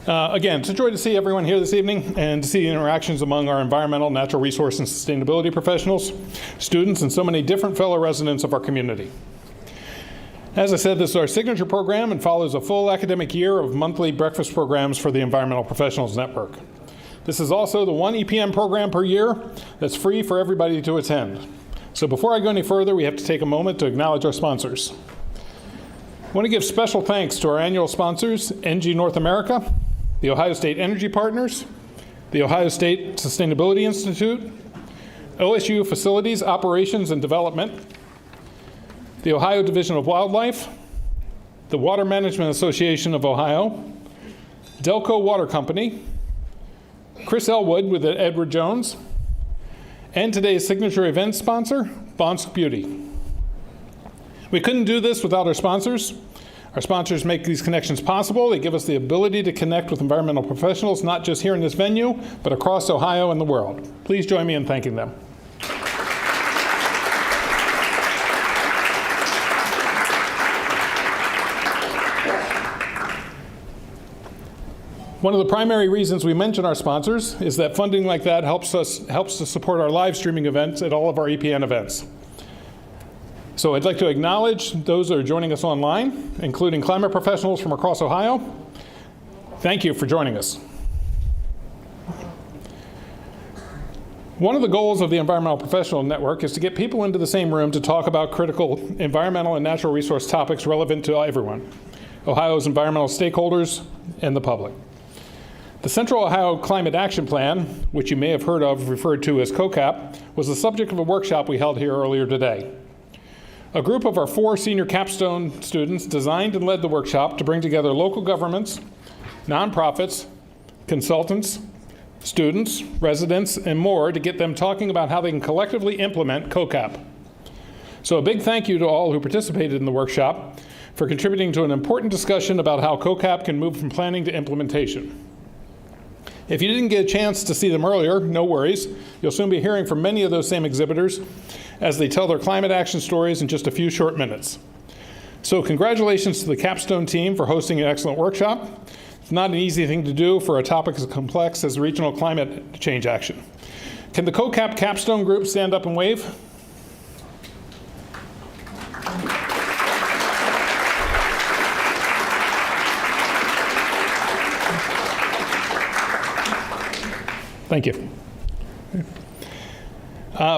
Again, it's a joy to see everyone here this evening and to see interactions among our environmental, natural resource, and sustainability professionals, students, and so many different fellow residents of our community. As I said, this is our signature program and follows a full academic year of monthly breakfast programs for the Environmental Professionals Network. This is also the one EPN program per year that's free for everybody to attend. So before I go any further, we have to take a moment to acknowledge our sponsors. I want to give special thanks to our annual sponsors, NG North America, the Ohio State Energy Partners, the Ohio State Sustainability Institute, OSU Facilities Operations and Development, the Ohio Division of Wildlife, the Water Management Association of Ohio, Delco Water Company, Chris Elwood with Edward Jones, and today's signature event sponsor, Bonsk Beauty. We couldn't do this without our sponsors. Our sponsors make these connections possible. They give us the ability to connect with environmental professionals, not just here in this venue, but across Ohio and the world. Please join me in thanking them. One of the primary reasons we mention our sponsors is that funding like that helps to support our live streaming events at all of our EPN events. So I'd like to acknowledge those that are joining us online, including climate professionals from across Ohio. Thank you for joining us. One of the goals of the Environmental Professional Network is to get people into the same room to talk about critical environmental and natural resource topics relevant to everyone, Ohio's environmental stakeholders and the public. The Central Ohio Climate Action Plan, which you may have heard of referred to as COCAP, was the subject of a workshop we held here earlier today. A group of our 4 senior capstone students designed and led the workshop to bring together local governments, nonprofits, consultants, students, residents, and more to get them talking about how they can collectively implement COCAP. So a big thank you to all who participated in the workshop for contributing to an important discussion about how COCAP can move from planning to implementation. If you didn't get a chance to see them earlier, no worries. You'll soon be hearing from many of those same exhibitors as they tell their climate action stories in just a few short minutes. So congratulations to the capstone team for hosting an excellent workshop. It's not an easy thing to do for a topic as complex as regional climate change action. Can the COCAP capstone group stand up and wave? Thank you.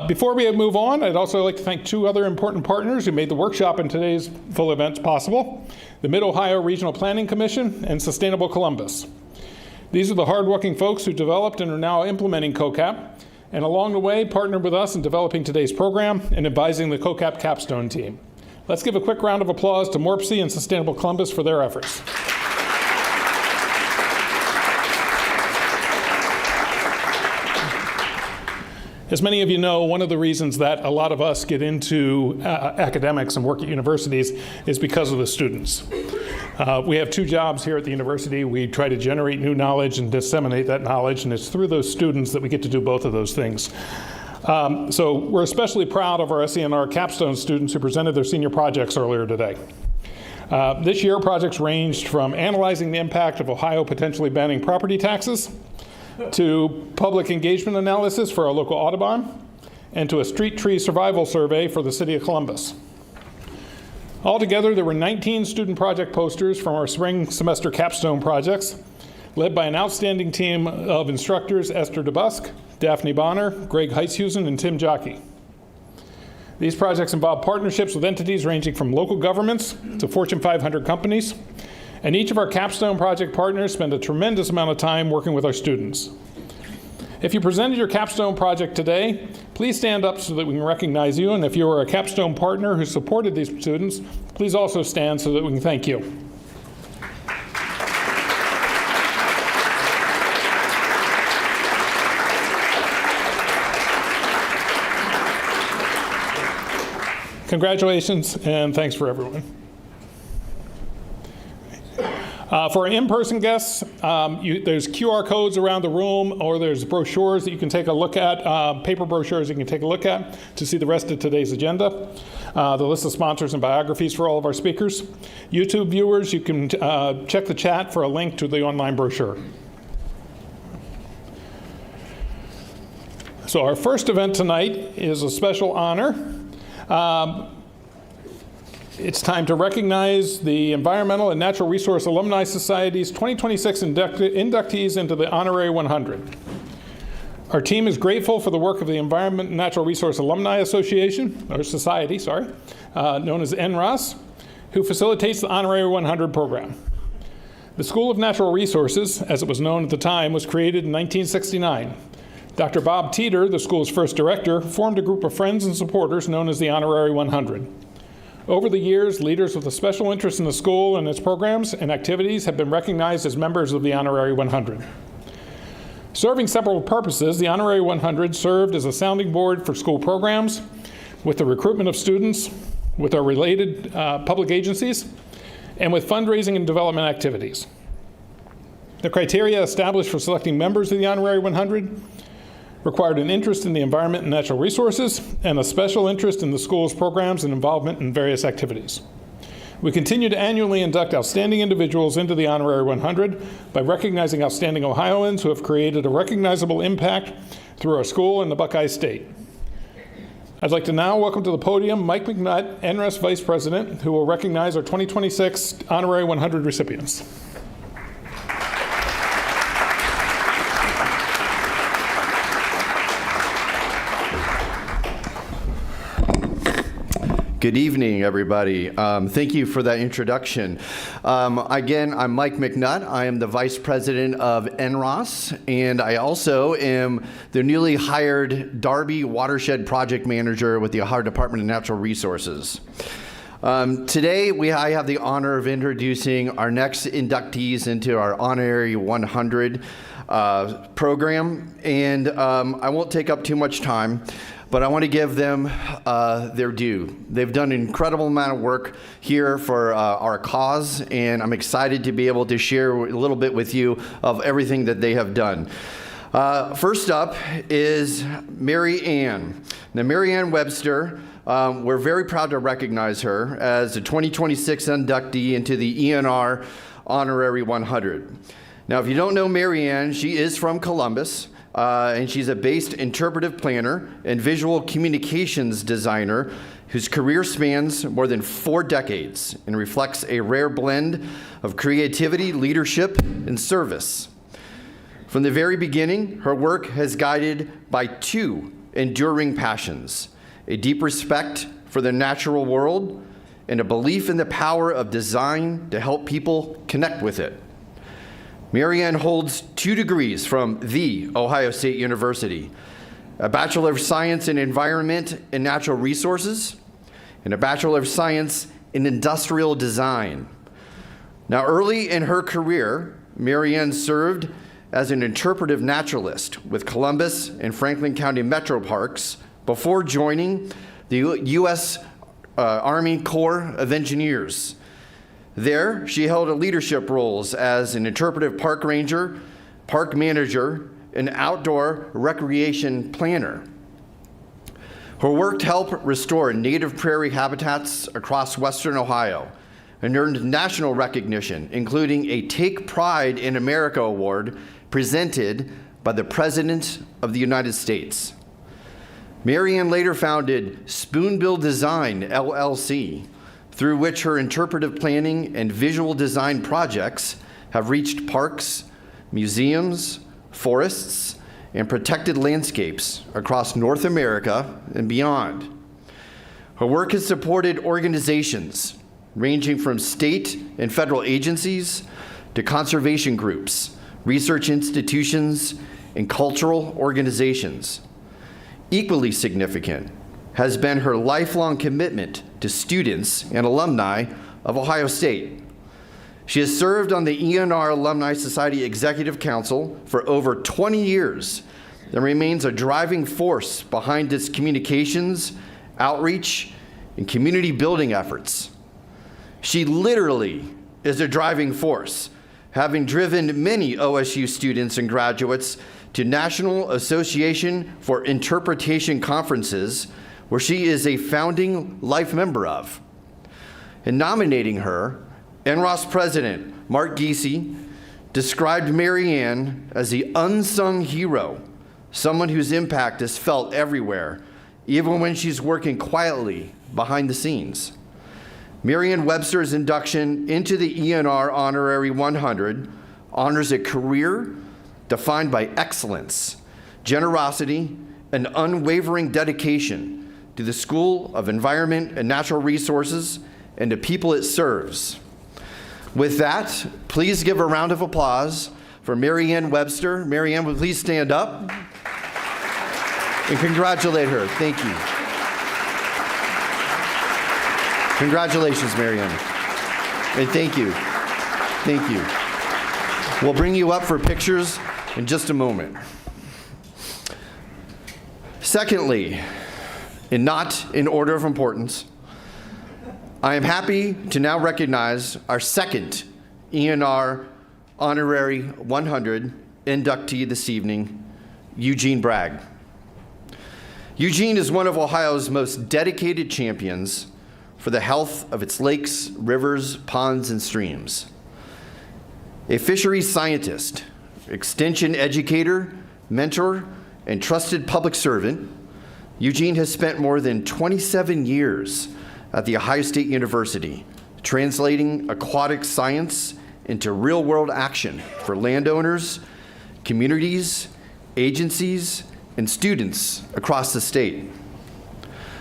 Before we move on, I'd also like to thank 2 other important partners who made the workshop and today's full events possible, the Mid-Ohio Regional Planning Commission and Sustainable Columbus. These are the hardworking folks who developed and are now implementing COCAP, and along the way partnered with us in developing today's program and advising the COCAP capstone team. Let's give a quick round of applause to MORPC and Sustainable Columbus for their efforts. As many of you know, one of the reasons that a lot of us get into academics and work at universities is because of the students. We have 2 jobs here at the university. We try to generate new knowledge and disseminate that knowledge, and it's through those students that we get to do both of those things. So we're especially proud of our SENR capstone students who presented their senior projects earlier today. This year, projects ranged from analyzing the impact of Ohio potentially banning property taxes, to public engagement analysis for our local Audubon, and to a street tree survival survey for the city of Columbus. Altogether, there were 19 student project posters from our spring semester capstone projects, led by an outstanding team of instructors, Esther DeBusk, Daphne Bonner, Greg Heithusen, and Tim Jockey. These projects involve partnerships with entities ranging from local governments to Fortune 500 companies, and each of our capstone project partners spend a tremendous amount of time working with our students. If you presented your capstone project today, please stand up so that we can recognize you, and if you are a capstone partner who supported these students, please also stand so that we can thank you. Congratulations, and thanks for everyone. For our in-person guests, there's QR codes around the room, or there's brochures that you can take a look at, paper brochures you can take a look at to see the rest of today's agenda. the list of sponsors and biographies for all of our speakers. YouTube viewers, you can check the chat for a link to the online brochure. So our first event tonight is a special honor. It's time to recognize the Environmental and Natural Resource Alumni Society's 2026 inductees into the Honorary 100. Our team is grateful for the work of the Environment and Natural Resource Alumni Association, or Society, sorry, known as ENRAS, who facilitates the Honorary 100 program. The School of Natural Resources, as it was known at the time, was created in 1969. Dr. Bob Teeter, the school's first director, formed a group of friends and supporters known as the Honorary 100. Over the years, leaders with a special interest in the school and its programs and activities have been recognized as members of the Honorary 100. Serving several purposes, the Honorary 100 served as a sounding board for school programs, with the recruitment of students, with our related public agencies, and with fundraising and development activities. The criteria established for selecting members of the Honorary 100 required an interest in the environment and natural resources, and a special interest in the school's programs and involvement in various activities. We continue to annually induct outstanding individuals into the Honorary 100 by recognizing outstanding Ohioans who have created a recognizable impact through our school and the Buckeye State. I'd like to now welcome to the podium Mike McNutt, ENRAS Vice President, who will recognize our 2026 Honorary 100 recipients. Good evening, everybody. Thank you for that introduction. Again, I'm Mike McNutt. I am the Vice President of ENRAS, and I also am the newly hired Darby Watershed Project Manager with the Ohio Department of Natural Resources. Today, I have the honor of introducing our next inductees into our Honorary 100 program, and I won't take up too much time, but I want to give them their due. They've done an incredible amount of work here for our cause, and I'm excited to be able to share a little bit with you of everything that they have done. First up is Mary Ann. Now, Mary Ann Webster, we're very proud to recognize her as the 2026 inductee into the ENR Honorary 100. Now, if you don't know Mary Ann, she is from Columbus. And she's a based interpretive planner and visual communications designer whose career spans more than 4 decades and reflects a rare blend of creativity, leadership, and service. From the very beginning, her work has guided by 2 enduring passions: a deep respect for the natural world and a belief in the power of design to help people connect with it. Mary Ann holds 2 degrees from The Ohio State University, a Bachelor of Science in Environment and Natural Resources, and a Bachelor of Science in Industrial Design. Now, early in her career, Mary Ann served as an interpretive naturalist with Columbus and Franklin County Metro Parks before joining the U.S. Army Corps of Engineers. There, she held leadership roles as an interpretive park ranger, park manager, and outdoor recreation planner. Her work helped restore native prairie habitats across western Ohio and earned national recognition, including a Take Pride in America award presented by the President of the United States. Mary Ann later founded Spoonbill Design, LLC, through which her interpretive planning and visual design projects have reached parks, museums, forests, and protected landscapes across North America and beyond. Her work has supported organizations ranging from state and federal agencies to conservation groups, research institutions, and cultural organizations. Equally significant has been her lifelong commitment to students and alumni of Ohio State. She has served on the ENR Alumni Society Executive Council for over 20 years and remains a driving force behind its communications, outreach, and community building efforts. She literally is a driving force, having driven many OSU students and graduates to National Association for Interpretation conferences, where she is a founding life member of. In nominating her, ENRAS President Mark Giese described Mary Ann as the unsung hero, someone whose impact is felt everywhere, even when she's working quietly behind the scenes. Mary Ann Webster's induction into the ENR Honorary 100 honors a career defined by excellence, generosity, and unwavering dedication to the School of Environment and Natural Resources and the people it serves. With that, please give a round of applause for Mary Ann Webster. Mary Ann, will you please stand up and congratulate her. Thank you. Congratulations, Mary Ann. And thank you. Thank you. We'll bring you up for pictures in just a moment. Secondly, and not in order of importance, I am happy to now recognize our second ENR Honorary 100 inductee this evening, Eugene Bragg. Eugene is one of Ohio's most dedicated champions for the health of its lakes, rivers, ponds, and streams. A fisheries scientist, extension educator, mentor, and trusted public servant, Eugene has spent more than 27 years at The Ohio State University, translating aquatic science into real-world action for landowners, communities, agencies, and students across the state.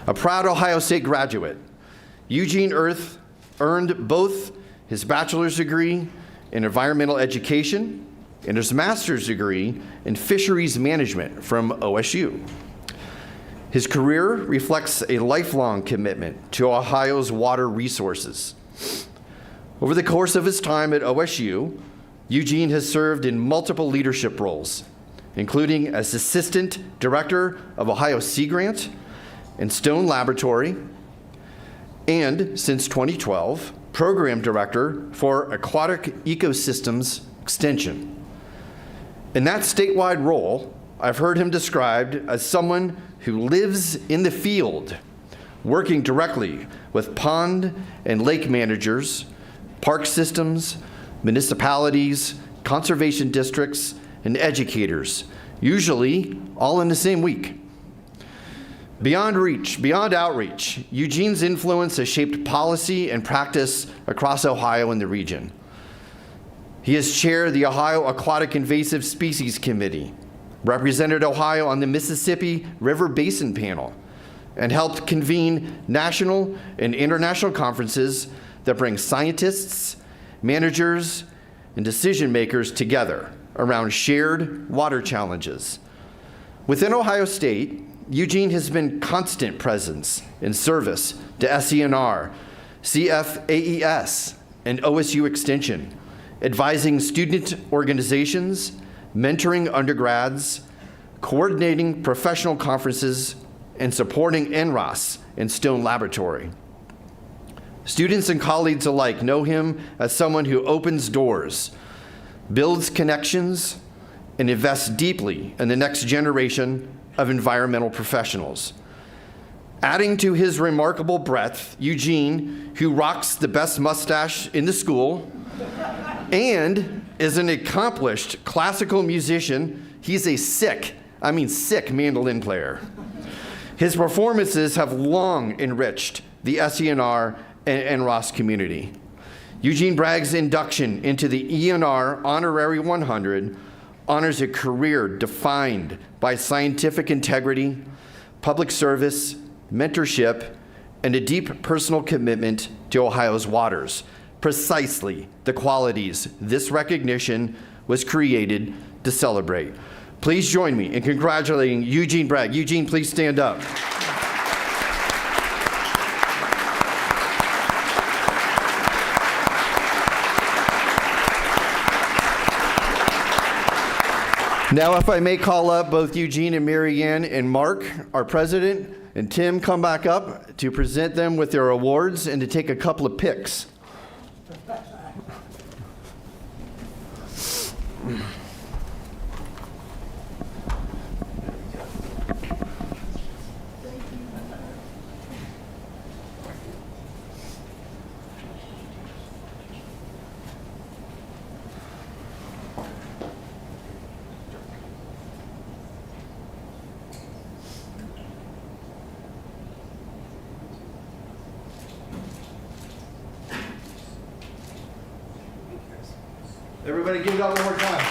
A proud Ohio State graduate, Eugene earned both his bachelor's degree in environmental education and his master's degree in fisheries management from OSU. His career reflects a lifelong commitment to Ohio's water resources. Over the course of his time at OSU, Eugene has served in multiple leadership roles, including as Assistant Director of Ohio Sea Grant and Stone Laboratory, and since 2012, Program Director for Aquatic Ecosystems Extension. In that statewide role, I've heard him described as someone who lives in the field, working directly with pond and lake managers, park systems, municipalities, conservation districts, and educators, usually all in the same week. Beyond outreach, Eugene's influence has shaped policy and practice across Ohio and the region. He has chaired the Ohio Aquatic Invasive Species Committee, represented Ohio on the Mississippi River Basin Panel, and helped convene national and international conferences that bring scientists, managers, and decision makers together around shared water challenges. Within Ohio State, Eugene has been constant presence in service to SENR, CFAES, and OSU Extension, advising student organizations, mentoring undergrads, coordinating professional conferences, and supporting ENRAS and Stone Laboratory. Students and colleagues alike know him as someone who opens doors, builds connections, and invests deeply in the next generation of environmental professionals. Adding to his remarkable breadth, Eugene, who rocks the best mustache in the school and is an accomplished classical musician, he's a sick mandolin player. His performances have long enriched the SENR and ENRAS community. Eugene Bragg's induction into the ENR Honorary 100 honors a career defined by scientific integrity, public service, mentorship, and a deep personal commitment to Ohio's waters, precisely the qualities this recognition was created to celebrate. Please join me in congratulating Eugene Bragg. Eugene, please stand up. Now, if I may call up both Eugene and Mary Ann and Mark, our president, and Tim come back up to present them with their awards and to take a couple of pics. Everybody give it up one more time.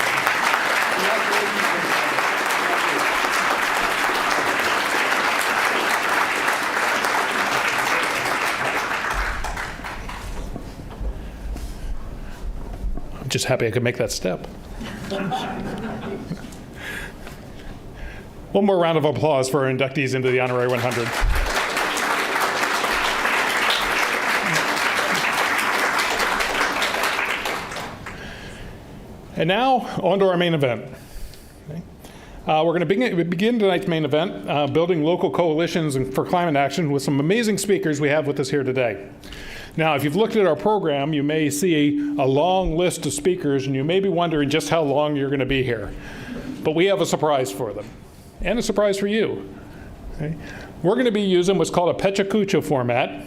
I'm just happy I could make that step. One more round of applause for our inductees into the Honorary 100. And now, on to our main event. Okay. We're going to begin tonight's main event, building local coalitions for climate action, with some amazing speakers we have with us here today. Now, if you've looked at our program, you may see a long list of speakers, and you may be wondering just how long you're going to be here. But we have a surprise for them, and a surprise for you. Okay. We're going to be using what's called a Pecha Kucha format,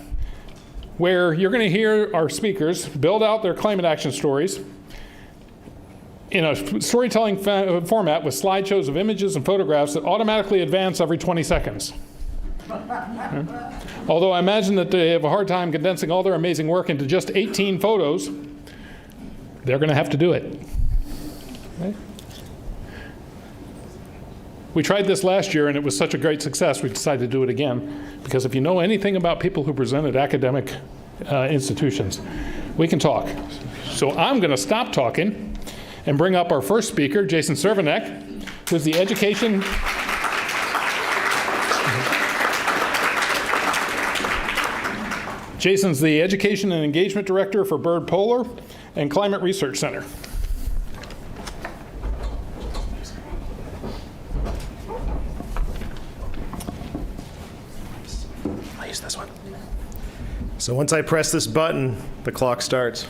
where you're going to hear our speakers build out their climate action stories in a storytelling format with slideshows of images and photographs that automatically advance every 20 seconds. Okay. Although I imagine that they have a hard time condensing all their amazing work into just 18 photos, they're going to have to do it. Okay. We tried this last year, and it was such a great success, we decided to do it again. Because if you know anything about people who present at academic institutions, we can talk. So I'm going to stop talking and bring up our first speaker, Jason Cervenec, who's the education... Jason's the Education and Engagement Director for Byrd Polar and Climate Research Center. I'll use this one. So once I press this button, the clock starts.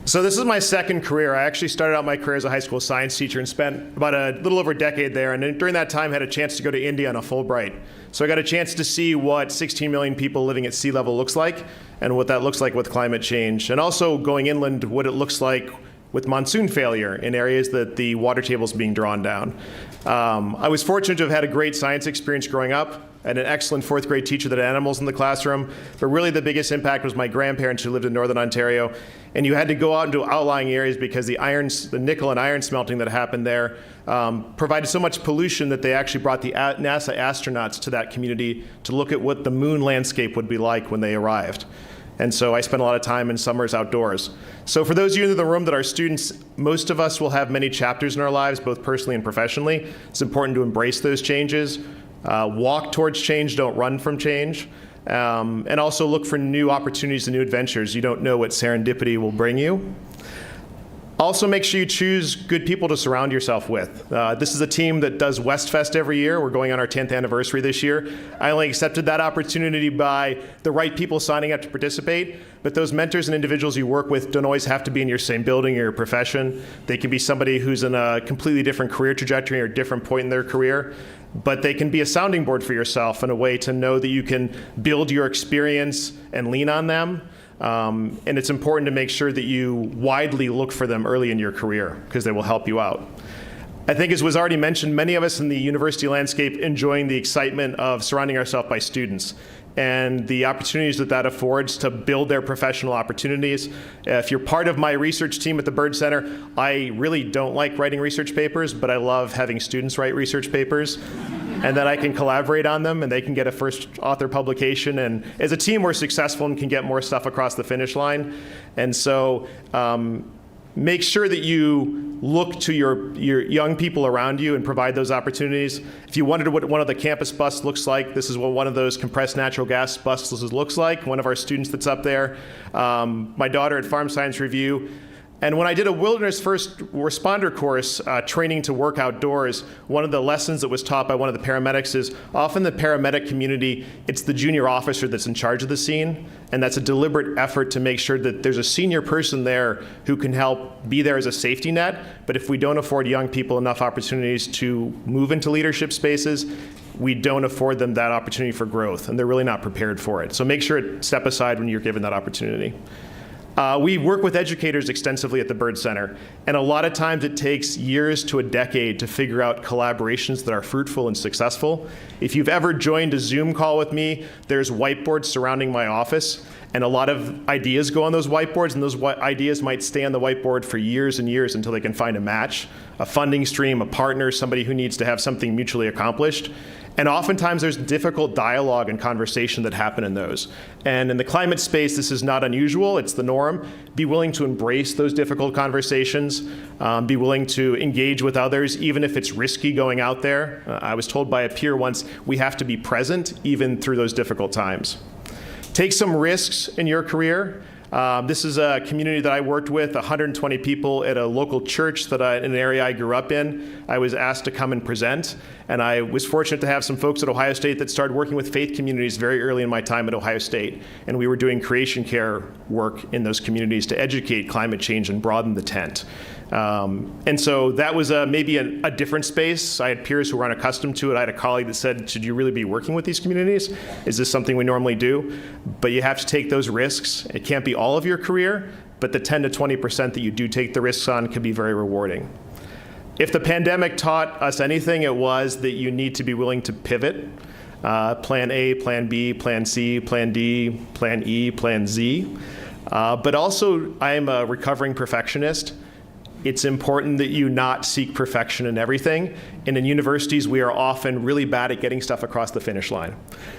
So this is my second career. I actually started out my career as a high school science teacher and spent about a little over a decade there. And during that time, had a chance to go to India on a Fulbright. So I got a chance to see what 16 million people living at sea level looks like and what that looks like with climate change. And also going inland, what it looks like with monsoon failure in areas that the water table is being drawn down. I was fortunate to have had a great science experience growing up and an excellent fourth grade teacher that had animals in the classroom. But really the biggest impact was my grandparents who lived in Northern Ontario. And you had to go out into outlying areas because the nickel and iron smelting that happened there provided so much pollution that they actually brought the NASA astronauts to that community to look at what the moon landscape would be like when they arrived. And so I spent a lot of time in summers outdoors. So for those of you in the room that are students, most of us will have many chapters in our lives, both personally and professionally. It's important to embrace those changes. Walk towards change, don't run from change. And also look for new opportunities and new adventures. You don't know what serendipity will bring you. Also make sure you choose good people to surround yourself with. This is a team that does Westfest every year. We're going on our 10th anniversary this year. I only accepted that opportunity by the right people signing up to participate, but those mentors and individuals you work with don't always have to be in your same building or your profession. They can be somebody who's in a completely different career trajectory or a different point in their career, but they can be a sounding board for yourself and a way to know that you can build your experience and lean on them. And it's important to make sure that you widely look for them early in your career because they will help you out. I think, as was already mentioned, many of us in the university landscape enjoying the excitement of surrounding ourselves by students and the opportunities that that affords to build their professional opportunities. If you're part of my research team at the Byrd Center, I really don't like writing research papers, but I love having students write research papers. And then I can collaborate on them, and they can get a first author publication. And as a team, we're successful and can get more stuff across the finish line. And so make sure that you look to your young people around you and provide those opportunities. If you wondered what one of the campus buses looks like, this is what one of those compressed natural gas buses looks like, one of our students that's up there. My daughter at Farm Science Review. And when I did a wilderness first responder course, training to work outdoors, one of the lessons that was taught by one of the paramedics is often the paramedic community, it's the junior officer that's in charge of the scene. And that's a deliberate effort to make sure that there's a senior person there who can help be there as a safety net. But if we don't afford young people enough opportunities to move into leadership spaces, we don't afford them that opportunity for growth, and they're really not prepared for it. So make sure to step aside when you're given that opportunity. We work with educators extensively at the Byrd Center, and a lot of times it takes years to a decade to figure out collaborations that are fruitful and successful. If you've ever joined a Zoom call with me, there's whiteboards surrounding my office, and a lot of ideas go on those whiteboards, and those ideas might stay on the whiteboard for years and years until they can find a match, a funding stream, a partner, somebody who needs to have something mutually accomplished. And oftentimes there's difficult dialogue and conversation that happen in those. And in the climate space, this is not unusual, it's the norm. Be willing to embrace those difficult conversations, be willing to engage with others, even if it's risky going out there. I was told by a peer once, we have to be present even through those difficult times. Take some risks in your career. This is a community that I worked with, 120 people at a local church that in an area I grew up in. I was asked to come and present, and I was fortunate to have some folks at Ohio State that started working with faith communities very early in my time at Ohio State, and we were doing creation care work in those communities to educate climate change and broaden the tent. And so that was maybe a different space. I had peers who were unaccustomed to it. I had a colleague that said, should you really be working with these communities? Is this something we normally do? But you have to take those risks. It can't be all of your career, but the 10 to 20% that you do take the risks on can be very rewarding. If the pandemic taught us anything, it was that you need to be willing to pivot. Plan A, Plan B, Plan C, Plan D, Plan E, Plan Z. But also, I am a recovering perfectionist. It's important that you not seek perfection in everything. And in universities, we are often really bad at getting stuff across the finish line.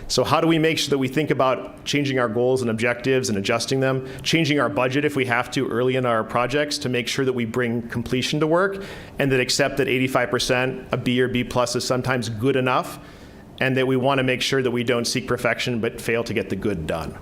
So how do we make sure that we think about changing our goals and objectives and adjusting them, changing our budget if we have to early in our projects to make sure that we bring completion to work, and that accept that 85%, a B or B plus is sometimes good enough, and that we want to make sure that we don't seek perfection but fail to get the good done.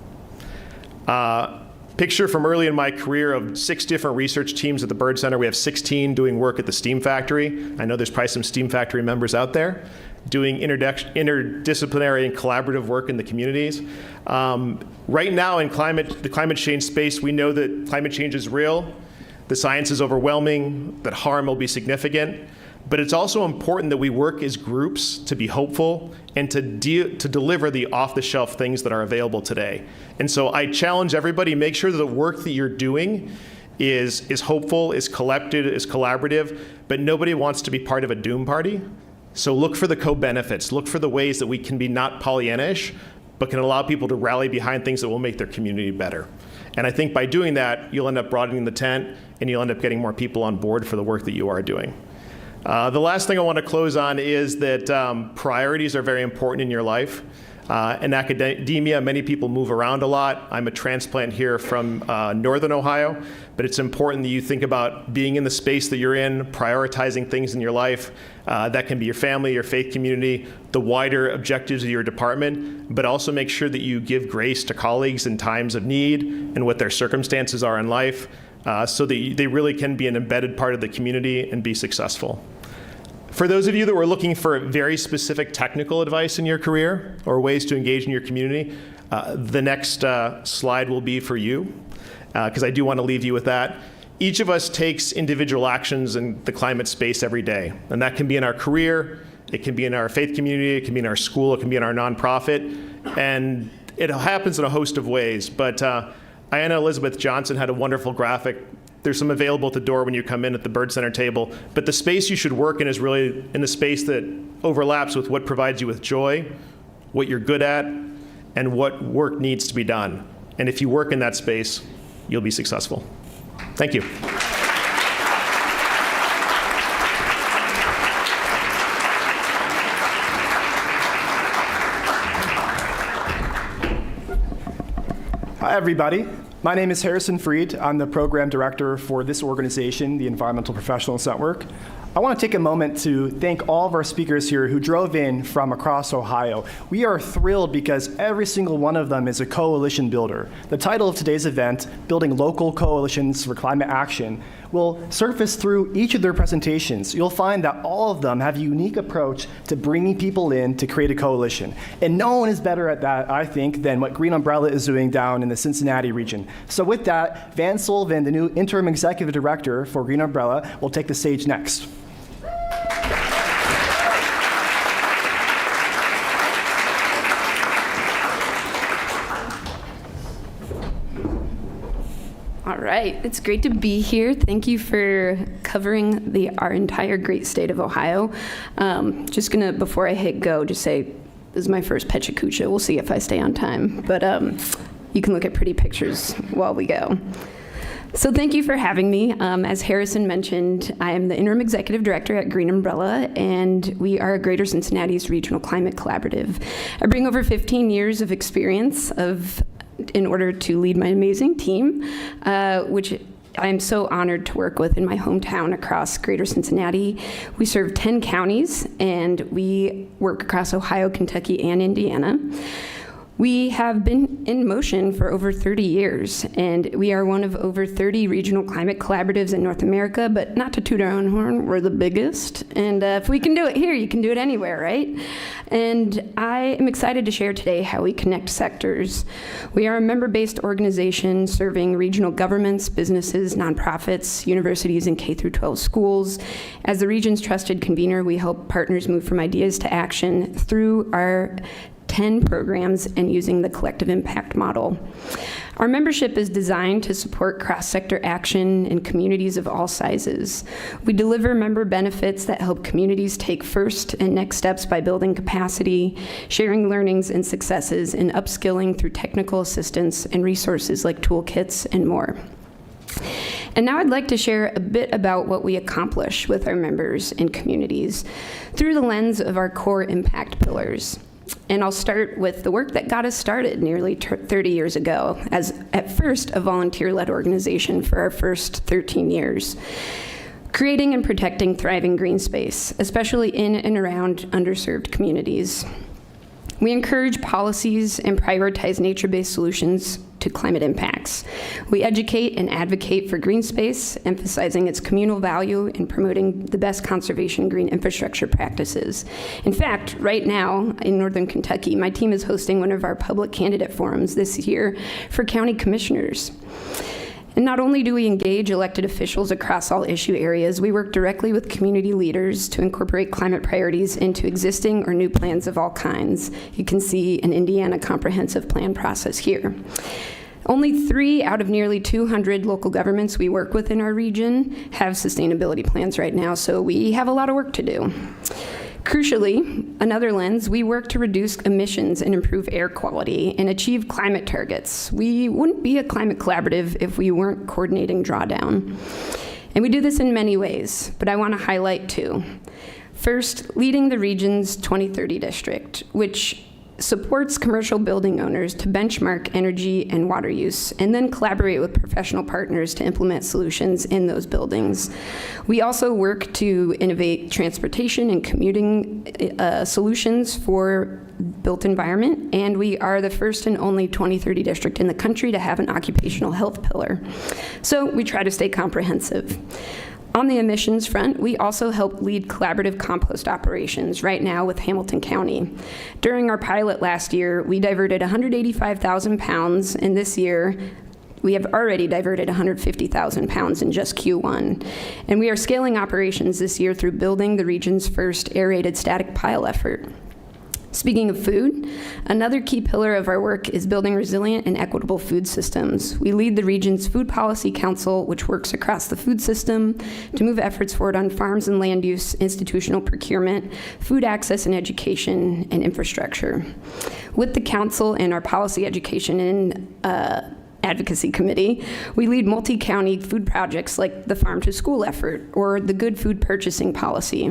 Picture from early in my career of 6 different research teams at the Byrd Center. We have 16 doing work at the Steam Factory. I know there's probably some Steam Factory members out there doing interdisciplinary and collaborative work in the communities. Right now in the climate change space, we know that climate change is real, the science is overwhelming, that harm will be significant. But it's also important that we work as groups to be hopeful and to deliver the off-the-shelf things that are available today. And so I challenge everybody, make sure that the work that you're doing is hopeful, is collected, is collaborative, but nobody wants to be part of a doom party. So look for the co-benefits, look for the ways that we can be not Pollyannish, but can allow people to rally behind things that will make their community better. And I think by doing that, you'll end up broadening the tent and you'll end up getting more people on board for the work that you are doing. The last thing I want to close on is that priorities are very important in your life. In academia, many people move around a lot. I'm a transplant here from Northern Ohio, but it's important that you think about being in the space that you're in, prioritizing things in your life. That can be your family, your faith community, the wider objectives of your department, but also make sure that you give grace to colleagues in times of need and what their circumstances are in life, so that they really can be an embedded part of the community and be successful. For those of you that were looking for very specific technical advice in your career or ways to engage in your community, the next slide will be for you, because I do want to leave you with that. Each of us takes individual actions in the climate space every day, and that can be in our career, it can be in our faith community, it can be in our school, it can be in our nonprofit, and it happens in a host of ways. But Ayanna Elizabeth Johnson had a wonderful graphic. There's some available at the door when you come in at the Byrd Center table. But the space you should work in is really in the space that overlaps with what provides you with joy, what you're good at, and what work needs to be done. And if you work in that space, you'll be successful. Thank you. Hi, everybody. My name is Harrison Freed. I'm the program director for this organization, the Environmental Professionals Network. I want to take a moment to thank all of our speakers here who drove in from across Ohio. We are thrilled because every single one of them is a coalition builder. The title of today's event, Building Local Coalitions for Climate Action, will surface through each of their presentations. You'll find that all of them have a unique approach to bringing people in to create a coalition. And no one is better at that, I think, than what Green Umbrella is doing down in the Cincinnati region. So with that, Van Sullivan, the new Interim Executive Director for Green Umbrella, will take the stage next. right, it's great to be here. Thank you for covering our entire great state of Ohio. Just gonna, before I hit go, just say this is my first Pecha Kucha. We'll see if I stay on time, but you can look at pretty pictures while we go. So thank you for having me. As Harrison mentioned, I am the Interim Executive Director at Green Umbrella, and we are Greater Cincinnati's Regional Climate Collaborative. I bring over 15 years of experience in order to lead my amazing team, which I am so honored to work with in my hometown across Greater Cincinnati. We serve 10 counties, and we work across Ohio, Kentucky, and Indiana. We have been in motion for over 30 years, and we are one of over 30 regional climate collaboratives in North America, but not to toot our own horn, we're the biggest. And if we can do it here, you can do it anywhere, right? And I am excited to share today how we connect sectors. We are a member-based organization serving regional governments, businesses, nonprofits, universities, and K-12 schools. As the region's trusted convener, we help partners move from ideas to action through our 10 programs and using the collective impact model. Our membership is designed to support cross-sector action in communities of all sizes. We deliver member benefits that help communities take first and next steps by building capacity, sharing learnings and successes, and upskilling through technical assistance and resources like toolkits and more. And now I'd like to share a bit about what we accomplish with our members and communities through the lens of our core impact pillars. And I'll start with the work that got us started nearly 30 years ago, as at first a volunteer-led organization for our first 13 years. Creating and protecting thriving green space, especially in and around underserved communities. We encourage policies and prioritize nature-based solutions to climate impacts. We educate and advocate for green space, emphasizing its communal value and promoting the best conservation green infrastructure practices. In fact, right now in Northern Kentucky, my team is hosting one of our public candidate forums this year for county commissioners. And not only do we engage elected officials across all issue areas, we work directly with community leaders to incorporate climate priorities into existing or new plans of all kinds. You can see an Indiana comprehensive plan process here. Only 3 out of nearly 200 local governments we work with in our region have sustainability plans right now, so we have a lot of work to do. Crucially, another lens, we work to reduce emissions and improve air quality and achieve climate targets. We wouldn't be a climate collaborative if we weren't coordinating drawdown. And we do this in many ways, but I want to highlight 2. First, leading the region's 2030 district, which supports commercial building owners to benchmark energy and water use, and then collaborate with professional partners to implement solutions in those buildings. We also work to innovate transportation and commuting solutions for built environment, and we are the first and only 2030 district in the country to have an occupational health pillar. So we try to stay comprehensive. On the emissions front, we also help lead collaborative compost operations right now with Hamilton County. During our pilot last year, we diverted 185,000 pounds, and this year, we have already diverted 150,000 pounds in just Q1. And we are scaling operations this year through building the region's first aerated static pile effort. Speaking of food, another key pillar of our work is building resilient and equitable food systems. We lead the region's Food Policy Council, which works across the food system to move efforts forward on farms and land use, institutional procurement, food access and education, and infrastructure. With the council and our policy education and advocacy committee, we lead multi-county food projects like the Farm to School effort or the Good Food Purchasing Policy.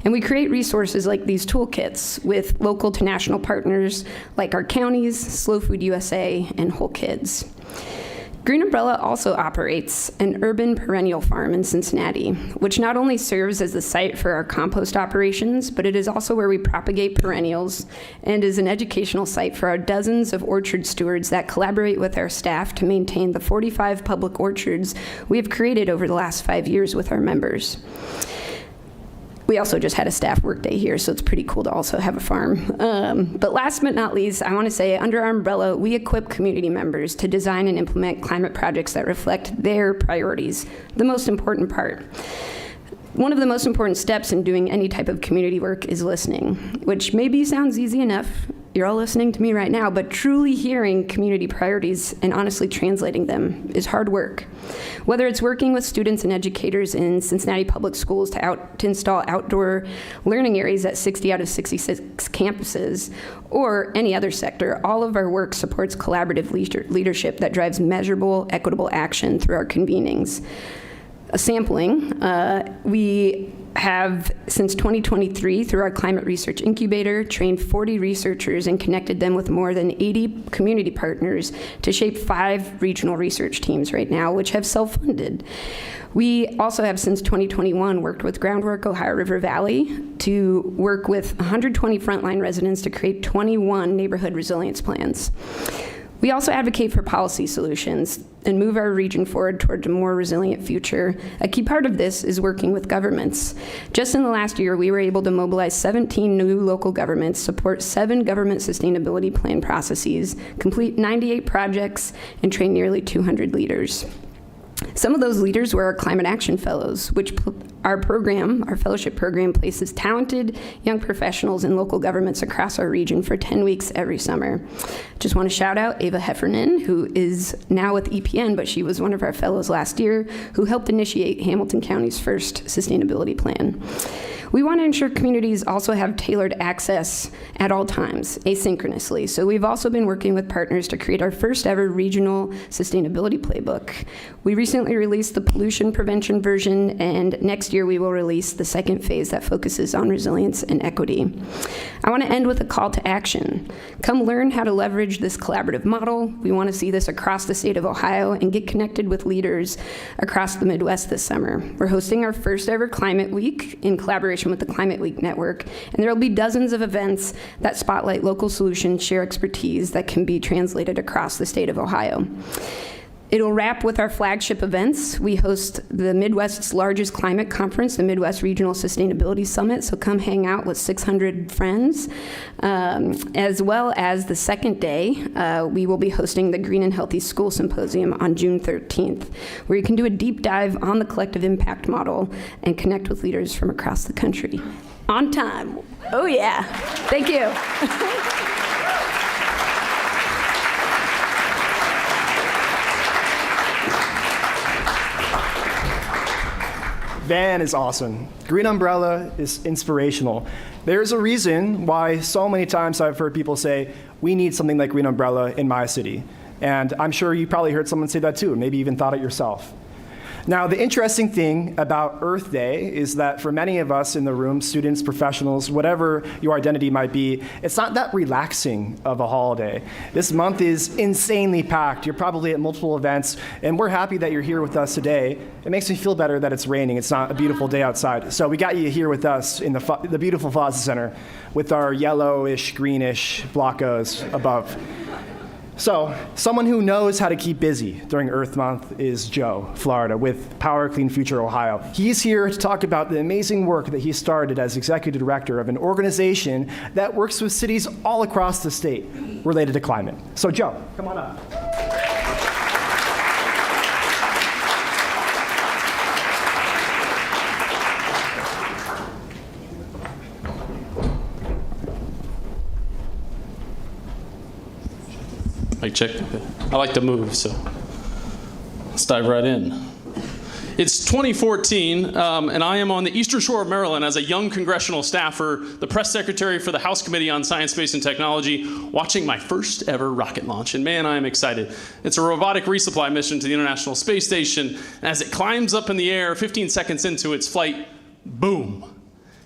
And we create resources like these toolkits with local to national partners like our counties, Slow Food USA, and Whole Kids. Green Umbrella also operates an urban perennial farm in Cincinnati, which not only serves as the site for our compost operations, but it is also where we propagate perennials and is an educational site for our dozens of orchard stewards that collaborate with our staff to maintain the 45 public orchards we have created over the last 5 years with our members. We also just had a staff workday here, so it's pretty cool to also have a farm. But last but not least, I want to say under our umbrella, we equip community members to design and implement climate projects that reflect their priorities, the most important part. One of the most important steps in doing any type of community work is listening, which maybe sounds easy enough you're all listening to me right now, but truly hearing community priorities and honestly translating them is hard work. Whether it's working with students and educators in Cincinnati Public Schools to install outdoor learning areas at 60 out of 66 campuses, or any other sector, all of our work supports collaborative leadership that drives measurable, equitable action through our convenings. A sampling, we have, since 2023, through our Climate Research Incubator, trained 40 researchers and connected them with more than 80 community partners to shape 5 regional research teams right now, which have self-funded. We also have, since 2021, worked with Groundwork Ohio River Valley to work with 120 frontline residents to create 21 neighborhood resilience plans. We also advocate for policy solutions and move our region forward toward a more resilient future. A key part of this is working with governments. Just in the last year, we were able to mobilize 17 new local governments, support 7 government sustainability plan processes, complete 98 projects, and train nearly 200 leaders. Some of those leaders were our Climate Action Fellows, which our fellowship program, places talented young professionals in local governments across our region for 10 weeks every summer. Just want to shout out Ava Heffernan, who is now with EPN, but she was one of our fellows last year, who helped initiate Hamilton County's first sustainability plan. We want to ensure communities also have tailored access at all times, asynchronously. So we've also been working with partners to create our first ever regional sustainability playbook. We recently released the pollution prevention version, and next year we will release the second phase that focuses on resilience and equity. I want to end with a call to action. Come learn how to leverage this collaborative model. We want to see this across the state of Ohio and get connected with leaders across the Midwest this summer. We're hosting our first ever Climate Week in collaboration with the Climate Week Network, and there will be dozens of events that spotlight local solutions, share expertise that can be translated across the state of Ohio. It'll wrap with our flagship events. We host the Midwest's largest climate conference, the Midwest Regional Sustainability Summit, so come hang out with 600 friends. As well as the second day, we will be hosting the Green and Healthy School Symposium on June 13th, where you can do a deep dive on the collective impact model and connect with leaders from across the country. On time. Oh yeah. Thank you. Van is awesome. Green Umbrella is inspirational. There's a reason why so many times I've heard people say, we need something like Green Umbrella in my city. And I'm sure you probably heard someone say that too, maybe even thought it yourself. Now, the interesting thing about Earth Day is that for many of us in the room, students, professionals, whatever your identity might be, it's not that relaxing of a holiday. This month is insanely packed. You're probably at multiple events, and we're happy that you're here with us today. It makes me feel better that it's raining. It's not a beautiful day outside. So we got you here with us in the beautiful Plaza Center with our yellowish, greenish blockos above. So, someone who knows how to keep busy during Earth Month is Joe, Flarida, with Power Clean Future Ohio. He's here to talk about the amazing work that he started as executive director of an organization that works with cities all across the state related to climate. So, Joe, come on up. Mic check. I like to move, so let's dive right in. It's 2014, and I am on the Eastern Shore of Maryland as a young congressional staffer, the press secretary for the House Committee on Science, Space, and Technology, watching my first ever rocket launch. And man, I am excited. It's a robotic resupply mission to the International Space Station. And as it climbs up in the air, 15 seconds into its flight, boom,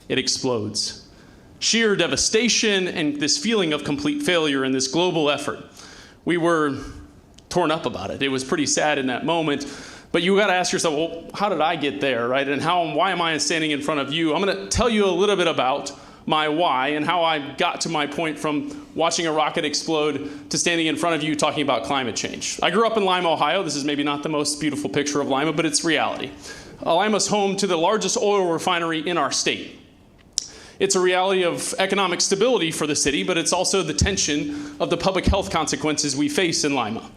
it explodes. Sheer devastation and this feeling of complete failure in this global effort. We were torn up about it. It was pretty sad in that moment. But you got to ask yourself, well, how did I get there, right? And why am I standing in front of you? I'm going to tell you a little bit about my why and how I got to my point from watching a rocket explode to standing in front of you talking about climate change. I grew up in Lima, Ohio. This is maybe not the most beautiful picture of Lima, but it's reality. Lima's home to the largest oil refinery in our state. It's a reality of economic stability for the city, but it's also the tension of the public health consequences we face in Lima.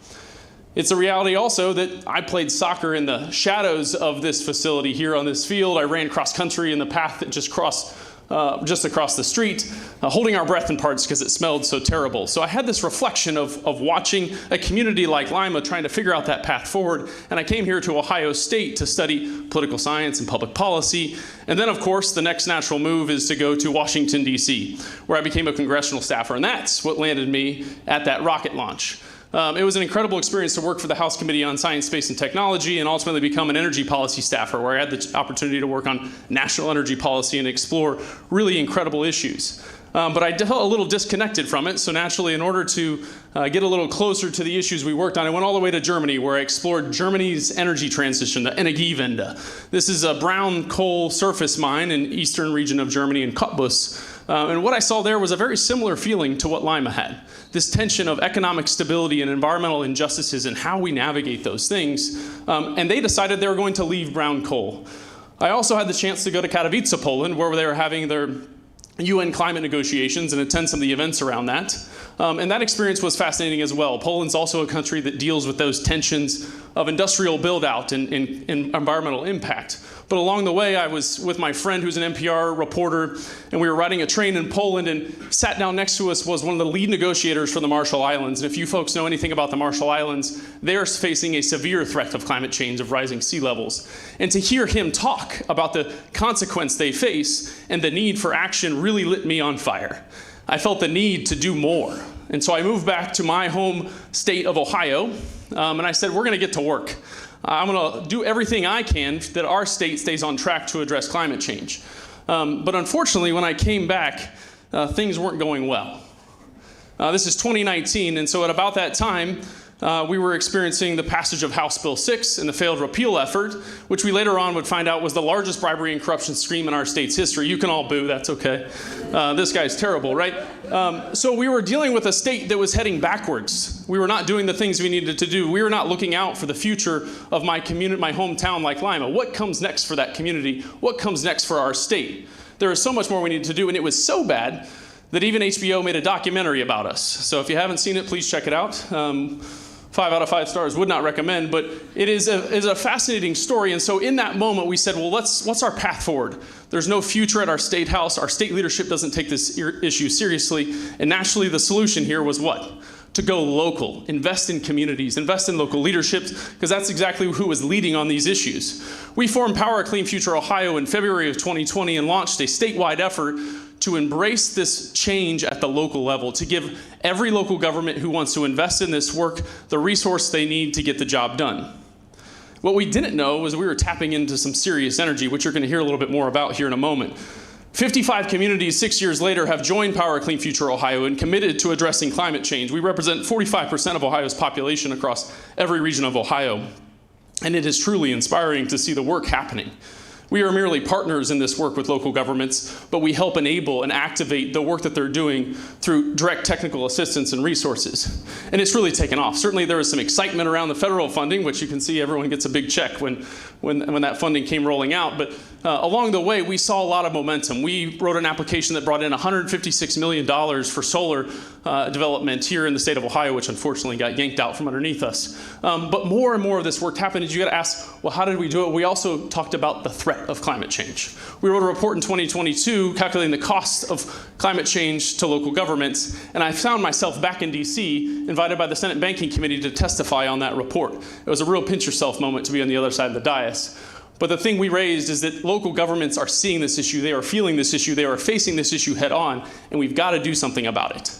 It's a reality also that I played soccer in the shadows of this facility here on this field. I ran cross country in the path that just crossed just across the street, holding our breath in parts because it smelled so terrible. So I had this reflection of watching a community like Lima trying to figure out that path forward, and I came here to Ohio State to study political science and public policy. And then, of course, the next natural move is to go to Washington, D.C., where I became a congressional staffer, and that's what landed me at that rocket launch. It was an incredible experience to work for the House Committee on Science, Space, and Technology and ultimately become an energy policy staffer, where I had the opportunity to work on national energy policy and explore really incredible issues. But I felt a little disconnected from it, so naturally, in order to get a little closer to the issues we worked on, I went all the way to Germany, where I explored Germany's energy transition, the Energiewende. This is a brown coal surface mine in the eastern region of Germany in Cottbus. And what I saw there was a very similar feeling to what Lima had. This tension of economic stability and environmental injustices and how we navigate those things. And they decided they were going to leave brown coal. I also had the chance to go to Katowice, Poland, where they were having their UN climate negotiations and attend some of the events around that. And that experience was fascinating as well. Poland's also a country that deals with those tensions of industrial build-out and environmental impact. But along the way, I was with my friend who's an NPR reporter, and we were riding a train in Poland, and sat down next to us was one of the lead negotiators for the Marshall Islands. And if you folks know anything about the Marshall Islands, they're facing a severe threat of climate change, of rising sea levels. And to hear him talk about the consequence they face and the need for action really lit me on fire. I felt the need to do more. And so I moved back to my home state of Ohio, and I said, we're going to get to work. I'm going to do everything I can that our state stays on track to address climate change. But unfortunately, when I came back, things weren't going well. This is 2019, and so at about that time, we were experiencing the passage of House Bill 6 and the failed repeal effort, which we later on would find out was the largest bribery and corruption scheme in our state's history. You can all boo, that's okay. This guy's terrible, right? So we were dealing with a state that was heading backwards. We were not doing the things we needed to do. We were not looking out for the future of my community, my hometown like Lima. What comes next for that community? What comes next for our state? There is so much more we need to do, and it was so bad that even HBO made a documentary about us. So if you haven't seen it, please check it out. 5 out of 5 stars, would not recommend, but it is a fascinating story. And so in that moment, we said, well, what's our path forward? There's no future at our state house. Our state leadership doesn't take this issue seriously. And naturally, the solution here was what? To go local, invest in communities, invest in local leaderships, because that's exactly who was leading on these issues. We formed Power a Clean Future Ohio in February of 2020 and launched a statewide effort to embrace this change at the local level, to give every local government who wants to invest in this work the resource they need to get the job done. What we didn't know was we were tapping into some serious energy, which you're going to hear a little bit more about here in a moment. 55 communities 6 years later have joined Power a Clean Future Ohio and committed to addressing climate change. We represent 45% of Ohio's population across every region of Ohio, and it is truly inspiring to see the work happening. We are merely partners in this work with local governments, but we help enable and activate the work that they're doing through direct technical assistance and resources. And it's really taken off. Certainly there was some excitement around the federal funding, which you can see everyone gets a big check when that funding came rolling out. But along the way, we saw a lot of momentum. We wrote an application that brought in $156 million for solar development here in the state of Ohio, which unfortunately got yanked out from underneath us. But more and more of this work happened, and you got to ask, well, how did we do it? We also talked about the threat of climate change. We wrote a report in 2022 calculating the cost of climate change to local governments, and I found myself back in DC, invited by the Senate Banking Committee to testify on that report. It was a real pinch yourself moment to be on the other side of the dais. But the thing we raised is that local governments are seeing this issue, they are feeling this issue, they are facing this issue head on, and we've got to do something about it.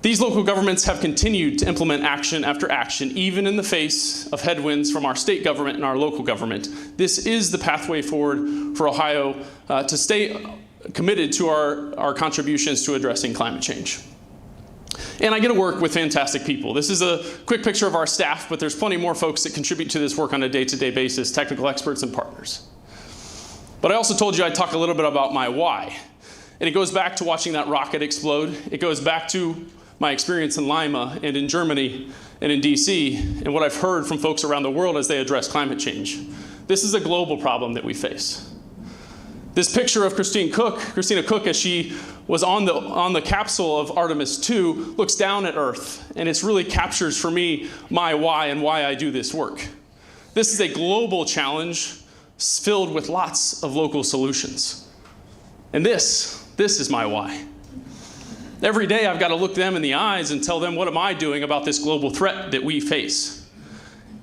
These local governments have continued to implement action after action, even in the face of headwinds from our state government and our local government. This is the pathway forward for Ohio to stay committed to our contributions to addressing climate change. And I get to work with fantastic people. This is a quick picture of our staff, but there's plenty more folks that contribute to this work on a day-to-day basis, technical experts and partners. But I also told you I'd talk a little bit about my why. And it goes back to watching that rocket explode. It goes back to my experience in Lima and in Germany and in DC, and what I've heard from folks around the world as they address climate change. This is a global problem that we face. This picture of Christina Cook, as she was on the capsule of Artemis 2, looks down at Earth, and it really captures for me my why and why I do this work. This is a global challenge filled with lots of local solutions. And this is my why. Every day I've got to look them in the eyes and tell them, what am I doing about this global threat that we face?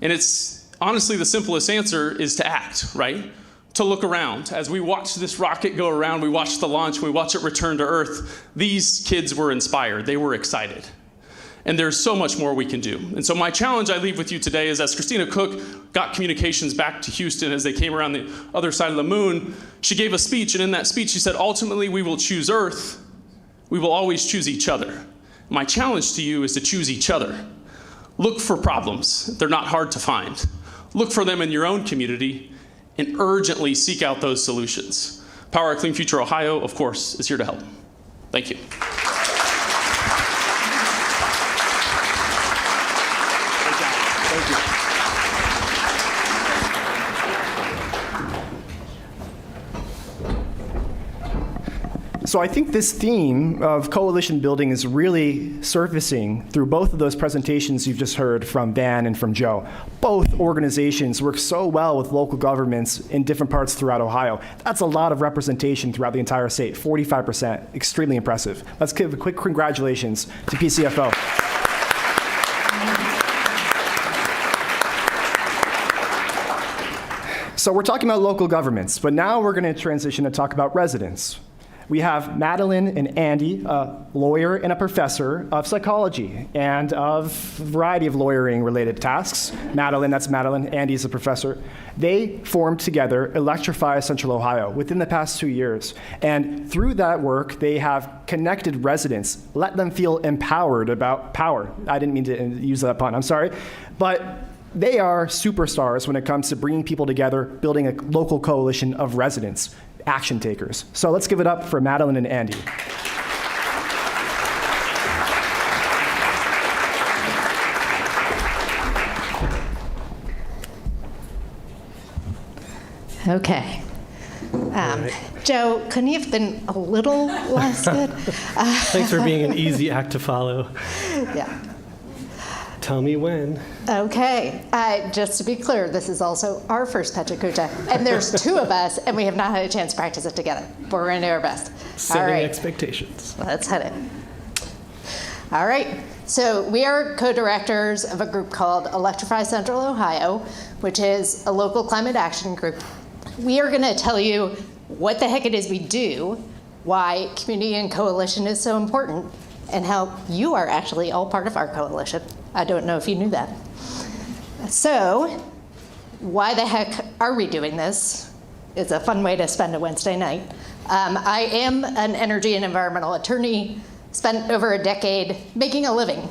And it's honestly the simplest answer is to act, right? To look around. As we watch this rocket go around, we watch the launch, we watch it return to Earth, these kids were inspired, they were excited. And there's so much more we can do. And so my challenge I leave with you today is, as Christina Cook got communications back to Houston as they came around the other side of the moon, she gave a speech, and in that speech she said, ultimately we will choose Earth, we will always choose each other. My challenge to you is to choose each other. Look for problems, they're not hard to find. Look for them in your own community and urgently seek out those solutions. Power Our Clean Future Ohio, of course, is here to help. Thank you. So I think this theme of coalition building is really surfacing through both of those presentations you've just heard from Van and from Joe. Both organizations work so well with local governments in different parts throughout Ohio. That's a lot of representation throughout the entire state, 45%, extremely impressive. Let's give a quick congratulations to PCFO. So we're talking about local governments, but now we're going to transition to talk about residents. We have Madeline and Andy, a lawyer and a professor of psychology and of a variety of lawyering-related tasks. Madeline, that's Madeline. Andy's a professor. They formed together Electrify Central Ohio within the past 2 years. And through that work, they have connected residents, let them feel empowered about power. I didn't mean to use that pun, I'm sorry. But they are superstars when it comes to bringing people together, building a local coalition of residents, action takers. So let's give it up for Madeline and Andy. Okay. Joe, couldn't you have been a little less good? Thanks for being an easy act to follow. Yeah. Tell me when. Okay. Just to be clear, this is also our first Pecha Kucha, and there's two of us, and we have not had a chance to practice it together, but we're going to do our best. Setting All right. expectations. Let's hit it. All right. So we are co-directors of a group called Electrify Central Ohio, which is a local climate action group. We are going to tell you what the heck it is we do, why community and coalition is so important, and how you are actually all part of our coalition. I don't know if you knew that. So, why the heck are we doing this? It's a fun way to spend a Wednesday night. I am an energy and environmental attorney, spent over a decade making a living,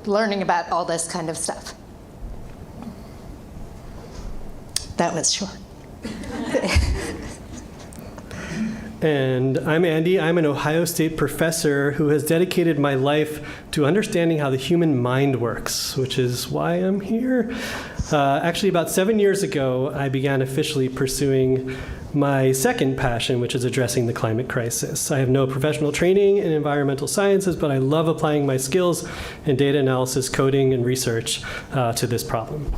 learning about all this kind of stuff. That was short. And I'm Andy. I'm an Ohio State professor who has dedicated my life to understanding how the human mind works, which is why I'm here. Actually, about 7 years ago, I began officially pursuing my second passion, which is addressing the climate crisis. I have no professional training in environmental sciences, but I love applying my skills in data analysis, coding, and research to this problem.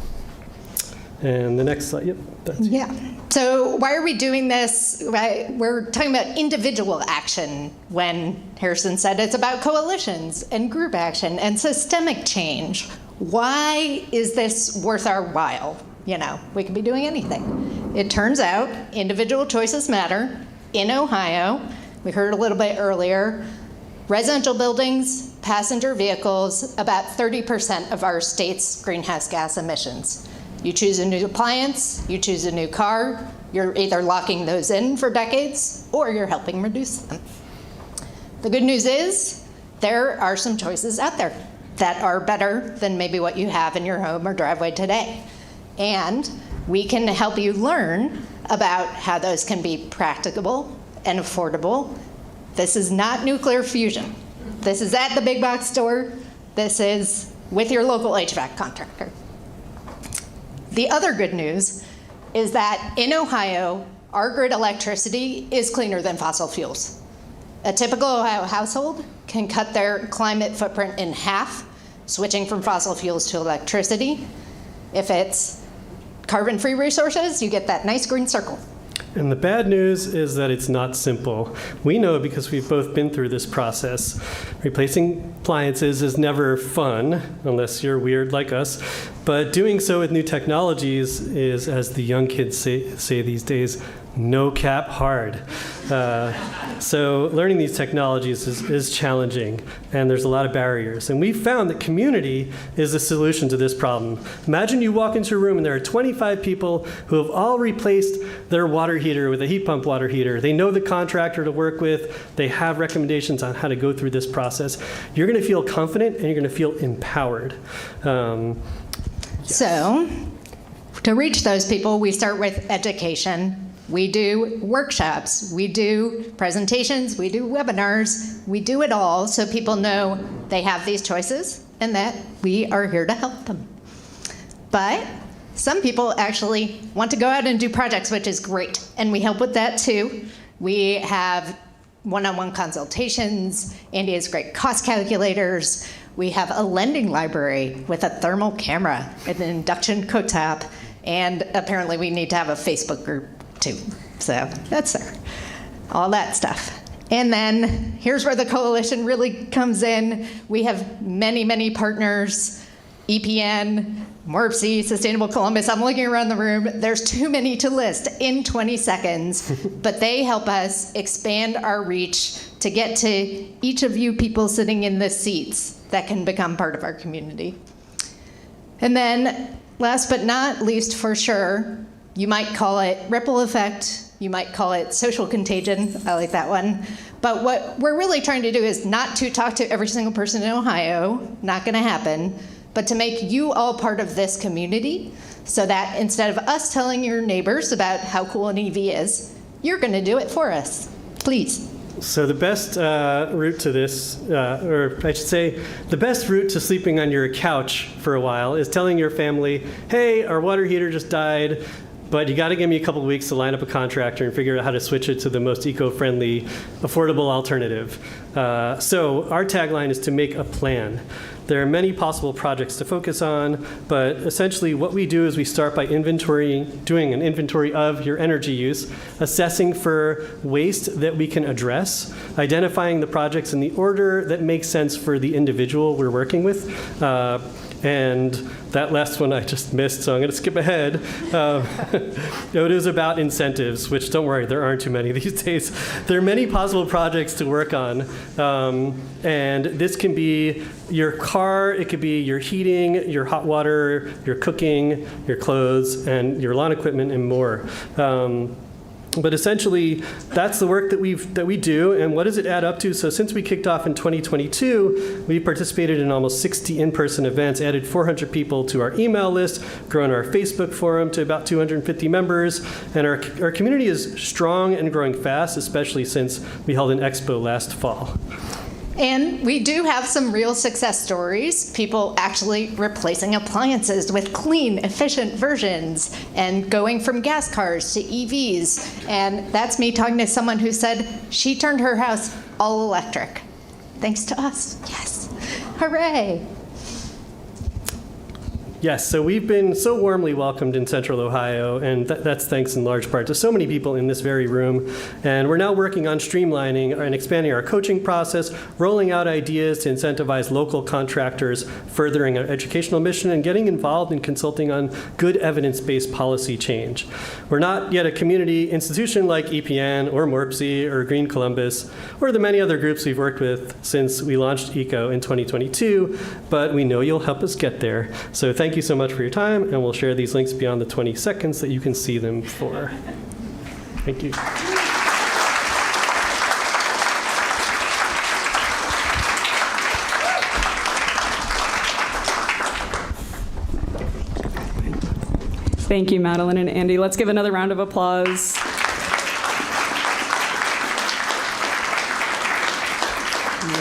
And the next slide, yep. Yeah. So why are we doing this? We're talking about individual action when Harrison said it's about coalitions and group action and systemic change. Why is this worth our while? You know, we could be doing anything. It turns out individual choices matter. In Ohio, we heard a little bit earlier, residential buildings, passenger vehicles, about 30% of our state's greenhouse gas emissions. You choose a new appliance, you choose a new car, you're either locking those in for decades or you're helping reduce them. The good news is there are some choices out there that are better than maybe what you have in your home or driveway today. And we can help you learn about how those can be practicable and affordable. This is not nuclear fusion. This is at the big box store. This is with your local HVAC contractor. The other good news is that in Ohio, our grid electricity is cleaner than fossil fuels. A typical Ohio household can cut their climate footprint in half, switching from fossil fuels to electricity. If it's carbon-free resources, you get that nice green circle. And the bad news is that it's not simple. We know because we've both been through this process. Replacing appliances is never fun, unless you're weird like us. But doing so with new technologies is, as the young kids say these days, no cap hard. So learning these technologies is challenging, and there's a lot of barriers. And we've found that community is the solution to this problem. Imagine you walk into a room and there are 25 people who have all replaced their water heater with a heat pump water heater. They know the contractor to work with. They have recommendations on how to go through this process. You're going to feel confident and you're going to feel empowered. So, to reach those people, we start with education. We do workshops, we do presentations, we do webinars, we do it all so people know they have these choices and that we are here to help them. But some people actually want to go out and do projects, which is great, and we help with that too. We have one-on-one consultations. Andy has great cost calculators. We have a lending library with a thermal camera, an Induction cooktop, and apparently we need to have a Facebook group too. So that's there. All that stuff. And then here's where the coalition really comes in. We have many, many partners. EPN, MORPC, Sustainable Columbus. I'm looking around the room. There's too many to list in 20 seconds. But they help us expand our reach to get to each of you people sitting in the seats that can become part of our community. And then last but not least, for sure, you might call it ripple effect. You might call it social contagion. I like that one. But what we're really trying to do is not to talk to every single person in Ohio, not going to happen, but to make you all part of this community so that instead of us telling your neighbors about how cool an EV is, you're going to do it for us. Please. So the best route to this, or I should say, the best route to sleeping on your couch for a while is telling your family, hey, our water heater just died, but you got to give me a couple of weeks to line up a contractor and figure out how to switch it to the most eco-friendly, affordable alternative. So our tagline is to make a plan. There are many possible projects to focus on, but essentially what we do is we start by doing an inventory of your energy use, assessing for waste that we can address, identifying the projects in the order that makes sense for the individual we're working with, and that last one I just missed, so I'm going to skip ahead. It is about incentives, which don't worry, there aren't too many these days. There are many possible projects to work on, and this can be your car, it could be your heating, your hot water, your cooking, your clothes, and your lawn equipment, and more. But essentially, that's the work that we do, and what does it add up to? So since we kicked off in 2022, we participated in almost 60 in-person events, added 400 people to our email list, grown our Facebook forum to about 250 members, and our community is strong and growing fast, especially since we held an expo last fall. And we do have some real success stories, people actually replacing appliances with clean, efficient versions and going from gas cars to EVs. And that's me talking to someone who said she turned her house all electric. Thanks to us. Yes. Hooray. Yes, so we've been so warmly welcomed in Central Ohio, and that's thanks in large part to so many people in this very room. And we're now working on streamlining and expanding our coaching process, rolling out ideas to incentivize local contractors, furthering our educational mission, and getting involved in consulting on good evidence-based policy change. We're not yet a community institution like EPN or MORPC or Green Columbus or the many other groups we've worked with since we launched ECO in 2022, but we know you'll help us get there. So thank you so much for your time, and we'll share these links beyond the 20 seconds that you can see them for. Thank you. Thank you, Madeline and Andy. Let's give another round of applause.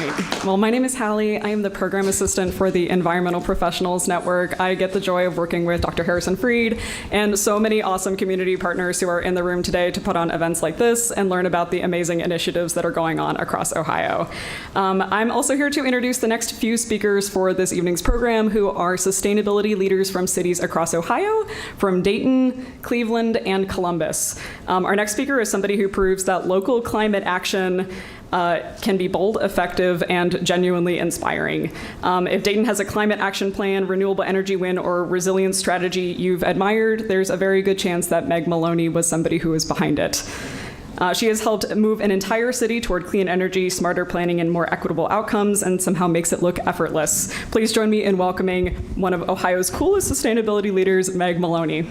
Great. Well, my name is Hallie. I am the program assistant for the Environmental Professionals Network. I get the joy of working with Dr. Harrison Freed and so many awesome community partners who are in the room today to put on events like this and learn about the amazing initiatives that are going on across Ohio. I'm also here to introduce the next few speakers for this evening's program, who are sustainability leaders from cities across Ohio, from Dayton, Cleveland, and Columbus. Our next speaker is somebody who proves that local climate action can be bold, effective, and genuinely inspiring. If Dayton has a climate action plan, renewable energy win, or resilience strategy you've admired, there's a very good chance that Meg Maloney was somebody who was behind it. She has helped move an entire city toward clean energy, smarter planning, and more equitable outcomes, and somehow makes it look effortless. Please join me in welcoming one of Ohio's coolest sustainability leaders, Meg Maloney.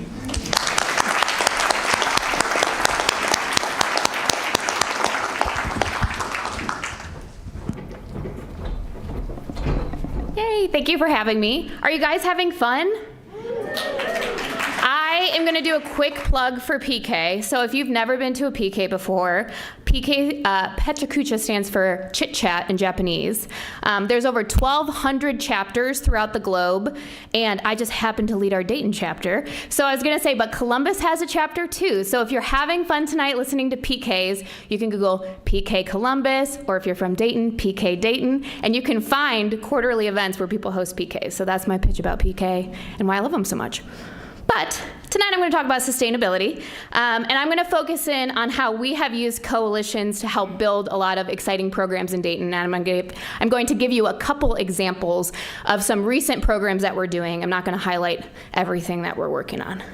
Yay, thank you for having me. Are you guys having fun? I am going to do a quick plug for PK. So if you've never been to a PK before, PK, Pecha Kucha stands for Chit Chat in Japanese. There's over 1,200 chapters throughout the globe, and I just happen to lead our Dayton chapter. So I was going to say, but Columbus has a chapter too. So if you're having fun tonight listening to PKs, you can Google PK Columbus, or if you're from Dayton, PK Dayton, and you can find quarterly events where people host PKs. So that's my pitch about PK and why I love them so much. But tonight I'm going to talk about sustainability, and I'm going to focus in on how we have used coalitions to help build a lot of exciting programs in Dayton, and I'm going to give you a couple examples of some recent programs that we're doing. I'm not going to highlight everything that we're working on.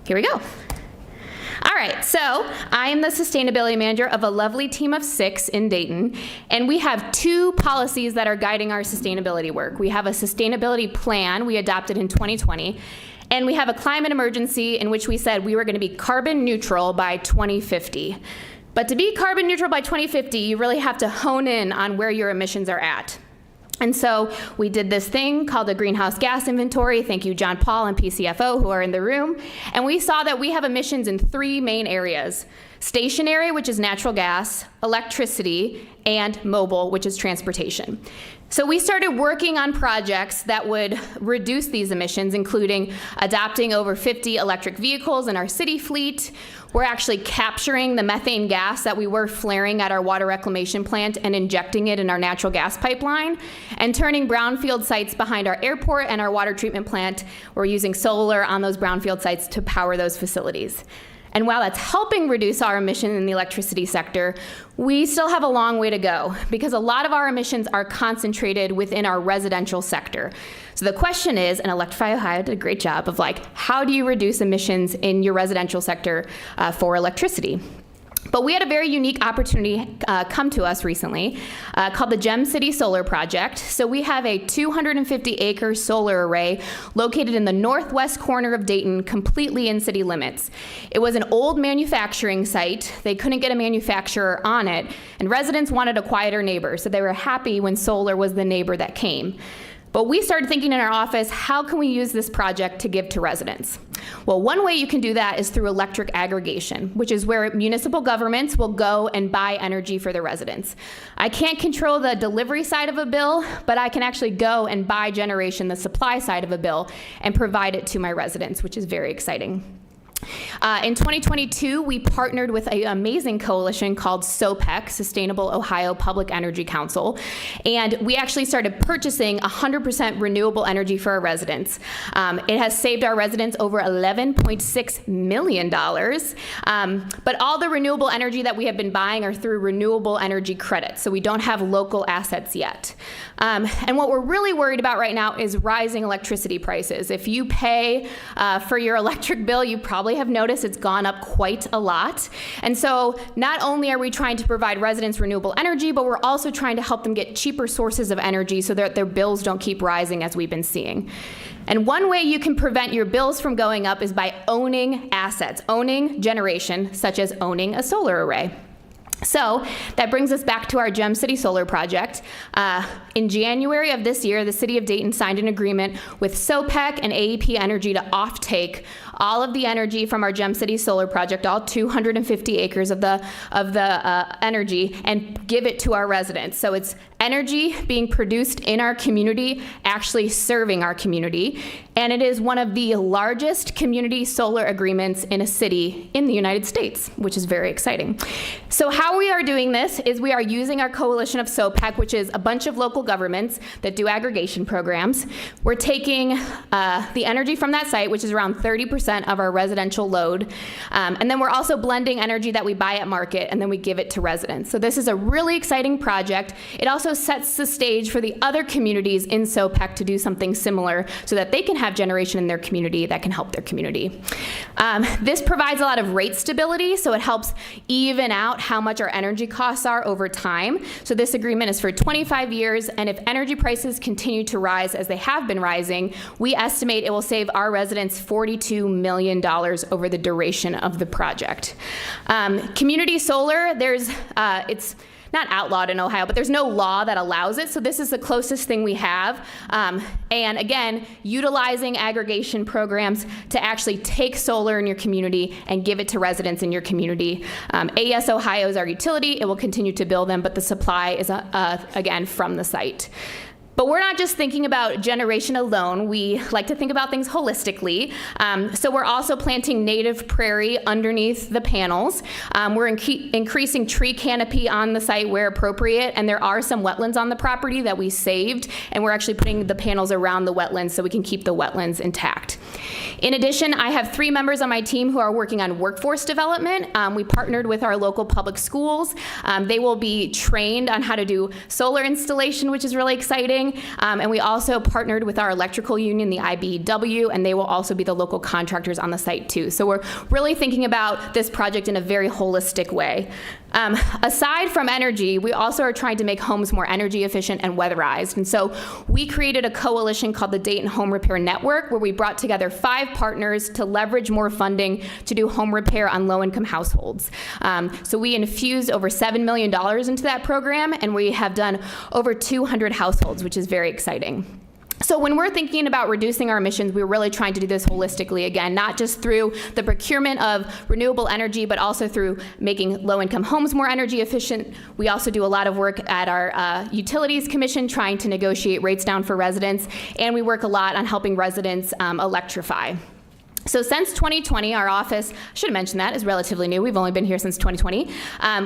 Here we go. All right, so I am the sustainability manager of a lovely team of 6 in Dayton, and we have 2 policies that are guiding our sustainability work. We have a sustainability plan we adopted in 2020, and we have a climate emergency in which we said we were going to be carbon neutral by 2050. But to be carbon neutral by 2050, you really have to hone in on where your emissions are at. And so we did this thing called a greenhouse gas inventory. Thank you, John Paul and PCFO, who are in the room. And we saw that we have emissions in 3 main areas: stationary, which is natural gas, electricity, and mobile, which is transportation. So we started working on projects that would reduce these emissions, including adopting over 50 electric vehicles in our city fleet. We're actually capturing the methane gas that we were flaring at our water reclamation plant and injecting it in our natural gas pipeline, and turning brownfield sites behind our airport and our water treatment plant. We're using solar on those brownfield sites to power those facilities. And while that's helping reduce our emissions in the electricity sector, we still have a long way to go, because a lot of our emissions are concentrated within our residential sector. So the question is, and Electrify Ohio did a great job of how do you reduce emissions in your residential sector for electricity? But we had a very unique opportunity come to us recently called the Gem City Solar Project. So we have a 250-acre solar array located in the northwest corner of Dayton, completely in city limits. It was an old manufacturing site. They couldn't get a manufacturer on it, and residents wanted a quieter neighbor, so they were happy when solar was the neighbor that came. But we started thinking in our office, how can we use this project to give to residents? Well, one way you can do that is through electric aggregation, which is where municipal governments will go and buy energy for their residents. I can't control the delivery side of a bill, but I can actually go and buy generation, the supply side of a bill, and provide it to my residents, which is very exciting. In 2022, we partnered with an amazing coalition called SOPEC, Sustainable Ohio Public Energy Council, and we actually started purchasing 100% renewable energy for our residents. It has saved our residents over $11.6 million, but all the renewable energy that we have been buying are through renewable energy credits, so we don't have local assets yet. And what we're really worried about right now is rising electricity prices. If you pay for your electric bill, you probably have noticed it's gone up quite a lot. And so not only are we trying to provide residents renewable energy, but we're also trying to help them get cheaper sources of energy so that their bills don't keep rising, as we've been seeing. And one way you can prevent your bills from going up is by owning assets, owning generation, such as owning a solar array. So that brings us back to our Gem City Solar Project. In January of this year, the City of Dayton signed an agreement with SOPEC and AEP Energy to offtake all of the energy from our Gem City Solar Project, all 250 acres of the energy, and give it to our residents. So it's energy being produced in our community, actually serving our community. And it is one of the largest community solar agreements in a city in the United States, which is very exciting. So how we are doing this is we are using our coalition of SOPAC, which is a bunch of local governments that do aggregation programs. We're taking the energy from that site, which is around 30% of our residential load. And then we're also blending energy that we buy at market, and then we give it to residents. So this is a really exciting project. It also sets the stage for the other communities in SOPAC to do something similar so that they can have generation in their community that can help their community. This provides a lot of rate stability, so it helps even out how much our energy costs are over time. So this agreement is for 25 years, and if energy prices continue to rise as they have been rising, we estimate it will save our residents $42 million over the duration of the project. Community solar, it's not outlawed in Ohio, but there's no law that allows it, so this is the closest thing we have. And again, utilizing aggregation programs to actually take solar in your community and give it to residents in your community. AES Ohio is our utility. It will continue to bill them, but the supply is, again, from the site. But we're not just thinking about generation alone. We like to think about things holistically. So we're also planting native prairie underneath the panels. We're increasing tree canopy on the site where appropriate, and there are some wetlands on the property that we saved, and we're actually putting the panels around the wetlands so we can keep the wetlands intact. In addition, I have 3 members on my team who are working on workforce development. We partnered with our local public schools. They will be trained on how to do solar installation, which is really exciting. And we also partnered with our electrical union, the IBEW, and they will also be the local contractors on the site too. So we're really thinking about this project in a very holistic way. Aside from energy, we also are trying to make homes more energy efficient and weatherized. And so we created a coalition called the Dayton Home Repair Network, where we brought together 5 partners to leverage more funding to do home repair on low-income households. So we infused over $7 million into that program, and we have done over 200 households, which is very exciting. So when we're thinking about reducing our emissions, we're really trying to do this holistically, again, not just through the procurement of renewable energy, but also through making low-income homes more energy efficient. We also do a lot of work at our Utilities Commission trying to negotiate rates down for residents, and we work a lot on helping residents electrify. So since 2020, our office, I should have mentioned that, is relatively new. We've only been here since 2020.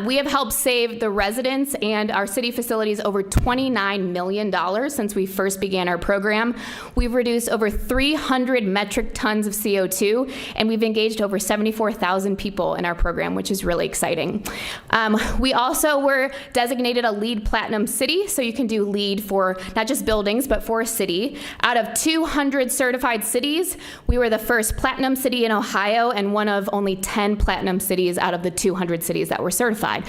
We have helped save the residents and our city facilities over $29 million since we first began our program. We've reduced over 300 metric tons of CO2, and we've engaged over 74,000 people in our program, which is really exciting. We also were designated a LEED Platinum city, so you can do LEED for not just buildings, but for a city. Out of 200 certified cities, we were the first Platinum city in Ohio and one of only 10 Platinum cities out of the 200 cities that were certified.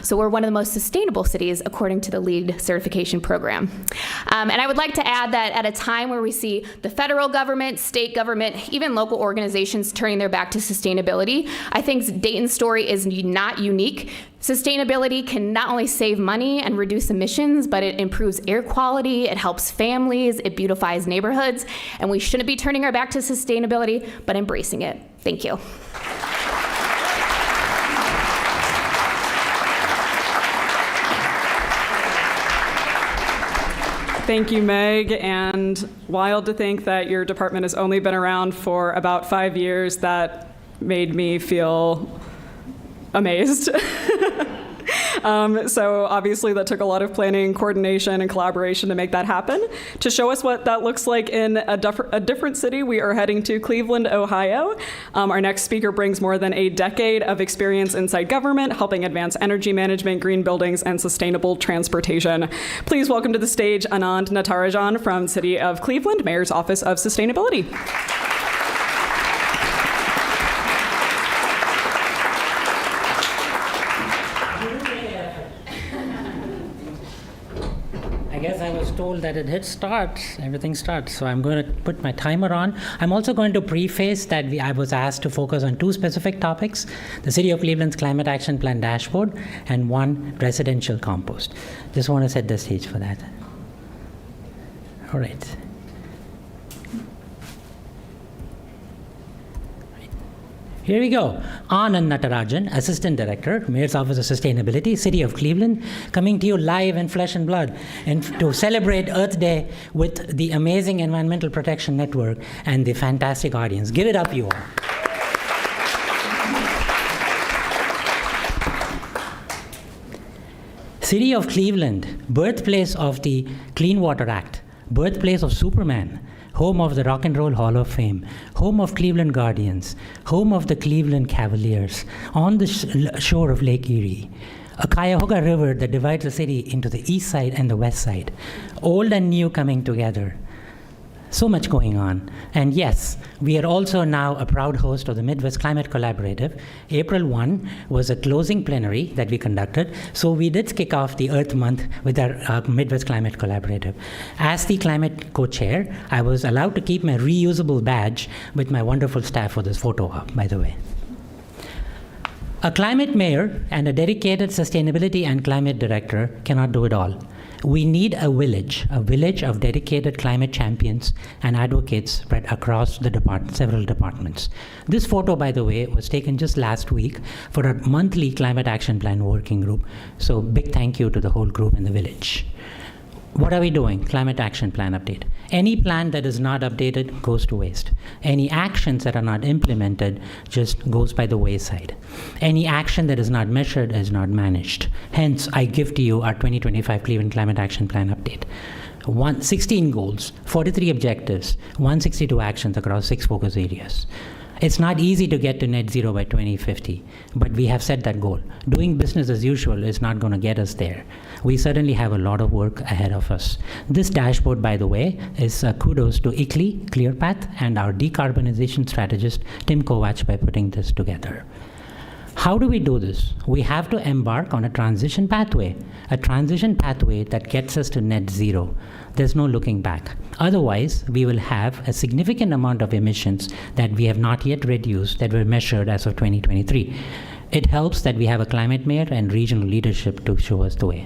So we're one of the most sustainable cities according to the LEED certification program. And I would like to add that at a time where we see the federal government, state government, even local organizations turning their back to sustainability, I think Dayton's story is not unique. Sustainability can not only save money and reduce emissions, but it improves air quality, it helps families, it beautifies neighborhoods, and we shouldn't be turning our back to sustainability, but embracing it. Thank you. Thank you, Meg, and wild to think that your department has only been around for about 5 years. That made me feel amazed. So obviously that took a lot of planning, coordination, and collaboration to make that happen. To show us what that looks like in a different city, we are heading to Cleveland, Ohio. Our next speaker brings more than a decade of experience inside government, helping advance energy management, green buildings, and sustainable transportation. Please welcome to the stage Anand Natarajan from City of Cleveland, Mayor's Office of Sustainability. I was told that it hits start, everything starts. So I'm going to put my timer on. I'm also going to preface that I was asked to focus on 2 specific topics: the City of Cleveland's Climate Action Plan dashboard and 1 residential compost. Just want to set the stage for that. All right. Here we go. Anand Natarajan, Assistant Director, Mayor's Office of Sustainability, City of Cleveland, coming to you live in flesh and blood and to celebrate Earth Day with the amazing Environmental Protection Network and the fantastic audience. Give it up, you all. City of Cleveland, birthplace of the Clean Water Act, birthplace of Superman, home of the Rock and Roll Hall of Fame, home of Cleveland Guardians, home of the Cleveland Cavaliers, on the shore of Lake Erie, a Cuyahoga River that divides the city into the east side and the west side, old and new coming together. So much going on. And yes, we are also now a proud host of the Midwest Climate Collaborative. April 1 was a closing plenary that we conducted. So we did kick off the Earth Month with our Midwest Climate Collaborative. As the climate co-chair, I was allowed to keep my reusable badge with my wonderful staff for this photo op, by the way. A climate mayor and a dedicated sustainability and climate director cannot do it all. We need a village of dedicated climate champions and advocates spread across the several departments. This photo, by the way, was taken just last week for our monthly Climate Action Plan working group. So big thank you to the whole group in the village. What are we doing? Climate Action Plan update. Any plan that is not updated goes to waste. Any actions that are not implemented just goes by the wayside. Any action that is not measured is not managed. Hence, I give to you our 2025 Cleveland Climate Action Plan update. 16 goals, 43 objectives, 162 actions across 6 focus areas. It's not easy to get to net zero by 2050, but we have set that goal. Doing business as usual is not going to get us there. We certainly have a lot of work ahead of us. This dashboard, by the way, is kudos to ICLEI, ClearPath, and our decarbonization strategist, Tim Kovach, by putting this together. How do we do this? We have to embark on a transition pathway that gets us to net zero. There's no looking back. Otherwise, we will have a significant amount of emissions that we have not yet reduced that were measured as of 2023. It helps that we have a climate mayor and regional leadership to show us the way.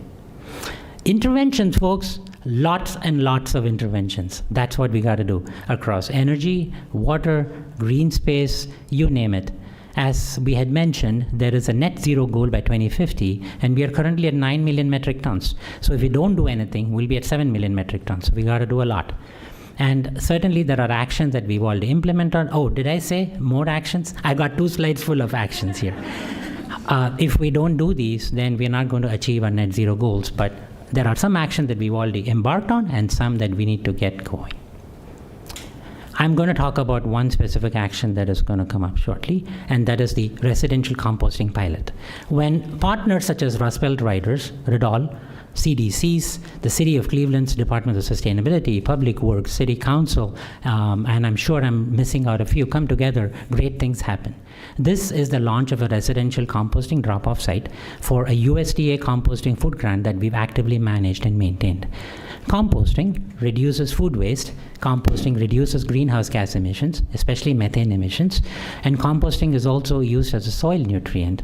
Interventions, folks, lots and lots of interventions. That's what we got to do across energy, water, green space, you name it. As we had mentioned, there is a net zero goal by 2050, and we are currently at 9 million metric tons. So if we don't do anything, we'll be at 7 million metric tons. So we got to do a lot. And certainly there are actions that we've already implemented. Oh, did I say more actions? I got 2 slides full of actions here. If we don't do these, then we're not going to achieve our net zero goals. But there are some actions that we've already embarked on and some that we need to get going. I'm going to talk about one specific action that is going to come up shortly, and that is the residential composting pilot. When partners such as Rust Belt Riders, RIDOL, CDCs, the City of Cleveland's Department of Sustainability, Public Works, City Council, and I'm sure I'm missing out a few, come together, great things happen. This is the launch of a residential composting drop-off site for a USDA composting food grant that we've actively managed and maintained. Composting reduces food waste, composting reduces greenhouse gas emissions, especially methane emissions, and composting is also used as a soil nutrient.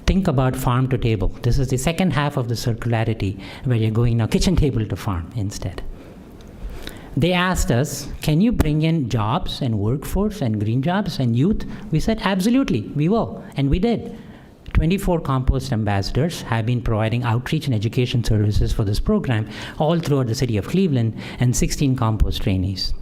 Think about farm to table. This is the second half of the circularity where you're going now kitchen table to farm instead. They asked us, can you bring in jobs and workforce and green jobs and youth? We said, absolutely, we will, and we did. 24 compost ambassadors have been providing outreach and education services for this program all throughout the city of Cleveland, and 16 compost trainees.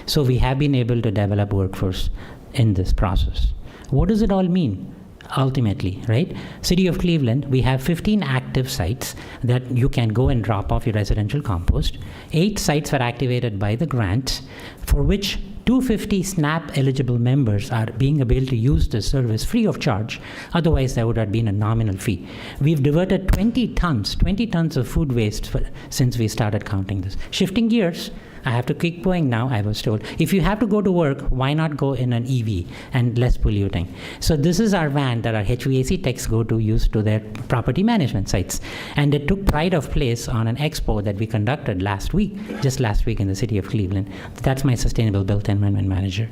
So we have been able to develop workforce in this process. What does it all mean? Ultimately, right? City of Cleveland, we have 15 active sites that you can go and drop off your residential compost. 8 sites were activated by the grant, for which 250 SNAP eligible members are being able to use this service free of charge. Otherwise, there would have been a nominal fee. We've diverted 20 tons of food waste since we started counting this. Shifting gears, I have to keep going now, I was told. If you have to go to work, why not go in an EV and less polluting? So this is our van that our HVAC techs go to use to their property management sites. And it took pride of place on an expo that we conducted just last week in the city of Cleveland. That's my sustainable built environment manager.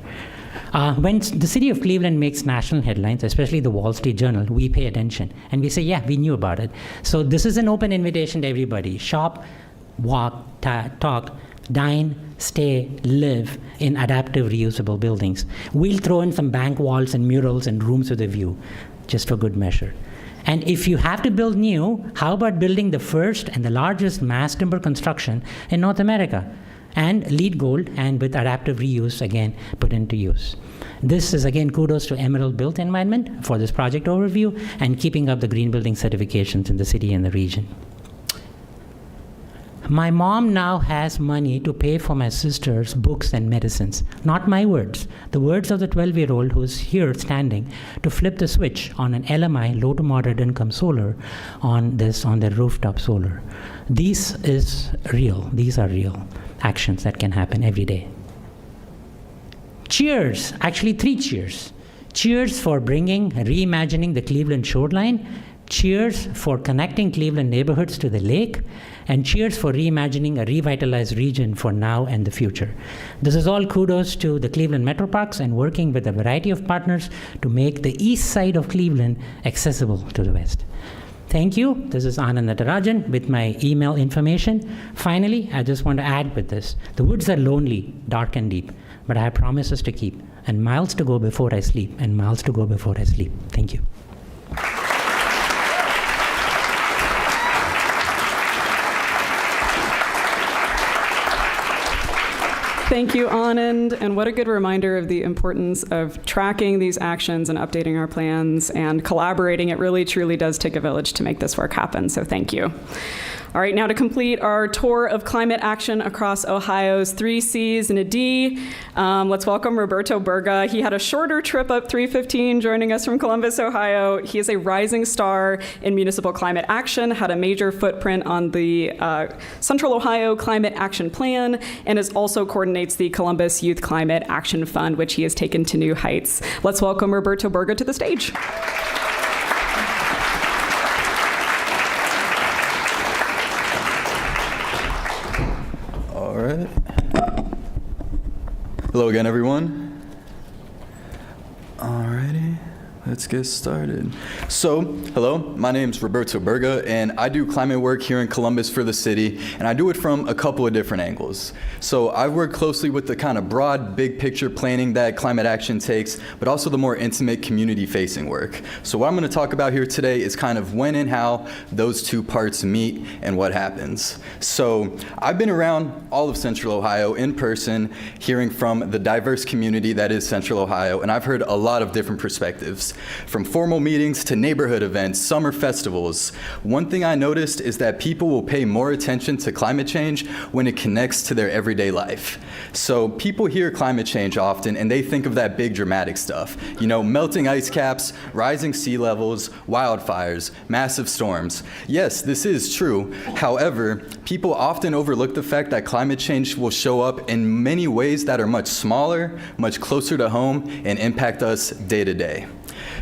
When the city of Cleveland makes national headlines, especially the Wall Street Journal, we pay attention. And we say, yeah, we knew about it. So this is an open invitation to everybody. Shop, walk, talk. dine, stay, live in adaptive reusable buildings. We'll throw in some bank walls and murals and rooms with a view, just for good measure. And if you have to build new, how about building the first and the largest mass timber construction in North America? And LEED Gold, and with adaptive reuse, again, put into use. This is, again, kudos to Emerald Built Environment for this project overview and keeping up the green building certifications in the city and the region. My mom now has money to pay for my sister's books and medicines. Not my words, the words of the 12-year-old who's here standing to flip the switch on an LMI, low to moderate income solar, on their rooftop solar. These are real actions that can happen every day. Cheers, actually 3 cheers. Cheers for reimagining the Cleveland shoreline. Cheers for connecting Cleveland neighborhoods to the lake. And cheers for reimagining a revitalized region for now and the future. This is all kudos to the Cleveland Metro Parks and working with a variety of partners to make the east side of Cleveland accessible to the west. Thank you. This is Anand Natarajan with my email information. Finally, I just want to add with this. The woods are lonely, dark and deep, but I have promises to keep, and miles to go before I sleep, and miles to go before I sleep. Thank you. Thank you, Anand. And what a good reminder of the importance of tracking these actions and updating our plans and collaborating. It really, truly does take a village to make this work happen. So thank you. All right, now to complete our tour of climate action across Ohio's 3 Cs and a D, let's welcome Roberto Burga. He had a shorter trip up 315 joining us from Columbus, Ohio. He is a rising star in municipal climate action, had a major footprint on the Central Ohio Climate Action Plan, and also coordinates the Columbus Youth Climate Action Fund, which he has taken to new heights. Let's welcome Roberto Burga to the stage. All right. Hello again, everyone. Alrighty, let's get started. So, hello, my name's Roberto Burga, and I do climate work here in Columbus for the city, and I do it from a couple of different angles. So I work closely with the kind of broad, big picture planning that climate action takes, but also the more intimate community-facing work. So what I'm going to talk about here today is kind of when and how those two parts meet and what happens. So I've been around all of Central Ohio in person, hearing from the diverse community that is Central Ohio, and I've heard a lot of different perspectives, from formal meetings to neighborhood events, summer festivals. One thing I noticed is that people will pay more attention to climate change when it connects to their everyday life. So people hear climate change often and they think of that big dramatic stuff. You know, melting ice caps, rising sea levels, wildfires, massive storms. Yes, this is true. However, people often overlook the fact that climate change will show up in many ways that are much smaller, much closer to home, and impact us day to day.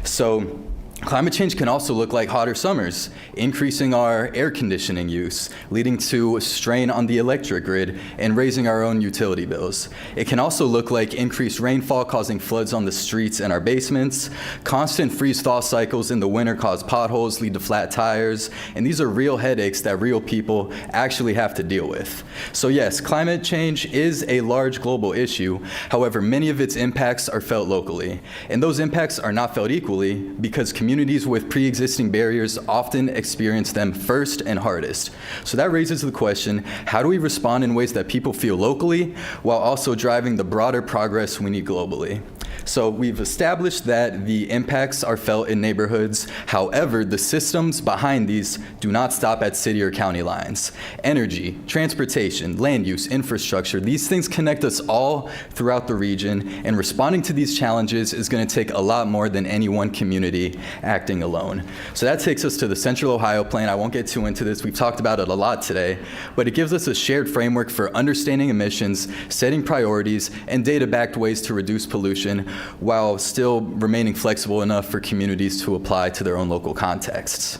So climate change can also look like hotter summers, increasing our air conditioning use, leading to strain on the electric grid, and raising our own utility bills. It can also look like increased rainfall causing floods on the streets and our basements. Constant freeze-thaw cycles in the winter cause potholes, lead to flat tires, and these are real headaches that real people actually have to deal with. So yes, climate change is a large global issue. However, many of its impacts are felt locally, and those impacts are not felt equally because communities with pre-existing barriers often experience them first and hardest. So that raises the question, how do we respond in ways that people feel locally while also driving the broader progress we need globally? So we've established that the impacts are felt in neighborhoods. However, the systems behind these do not stop at city or county lines. Energy, transportation, land use, infrastructure, these things connect us all throughout the region, and responding to these challenges is going to take a lot more than any one community acting alone. So that takes us to the Central Ohio Plan. I won't get too into this. We've talked about it a lot today, but it gives us a shared framework for understanding emissions, setting priorities, and data-backed ways to reduce pollution, while still remaining flexible enough for communities to apply to their own local contexts.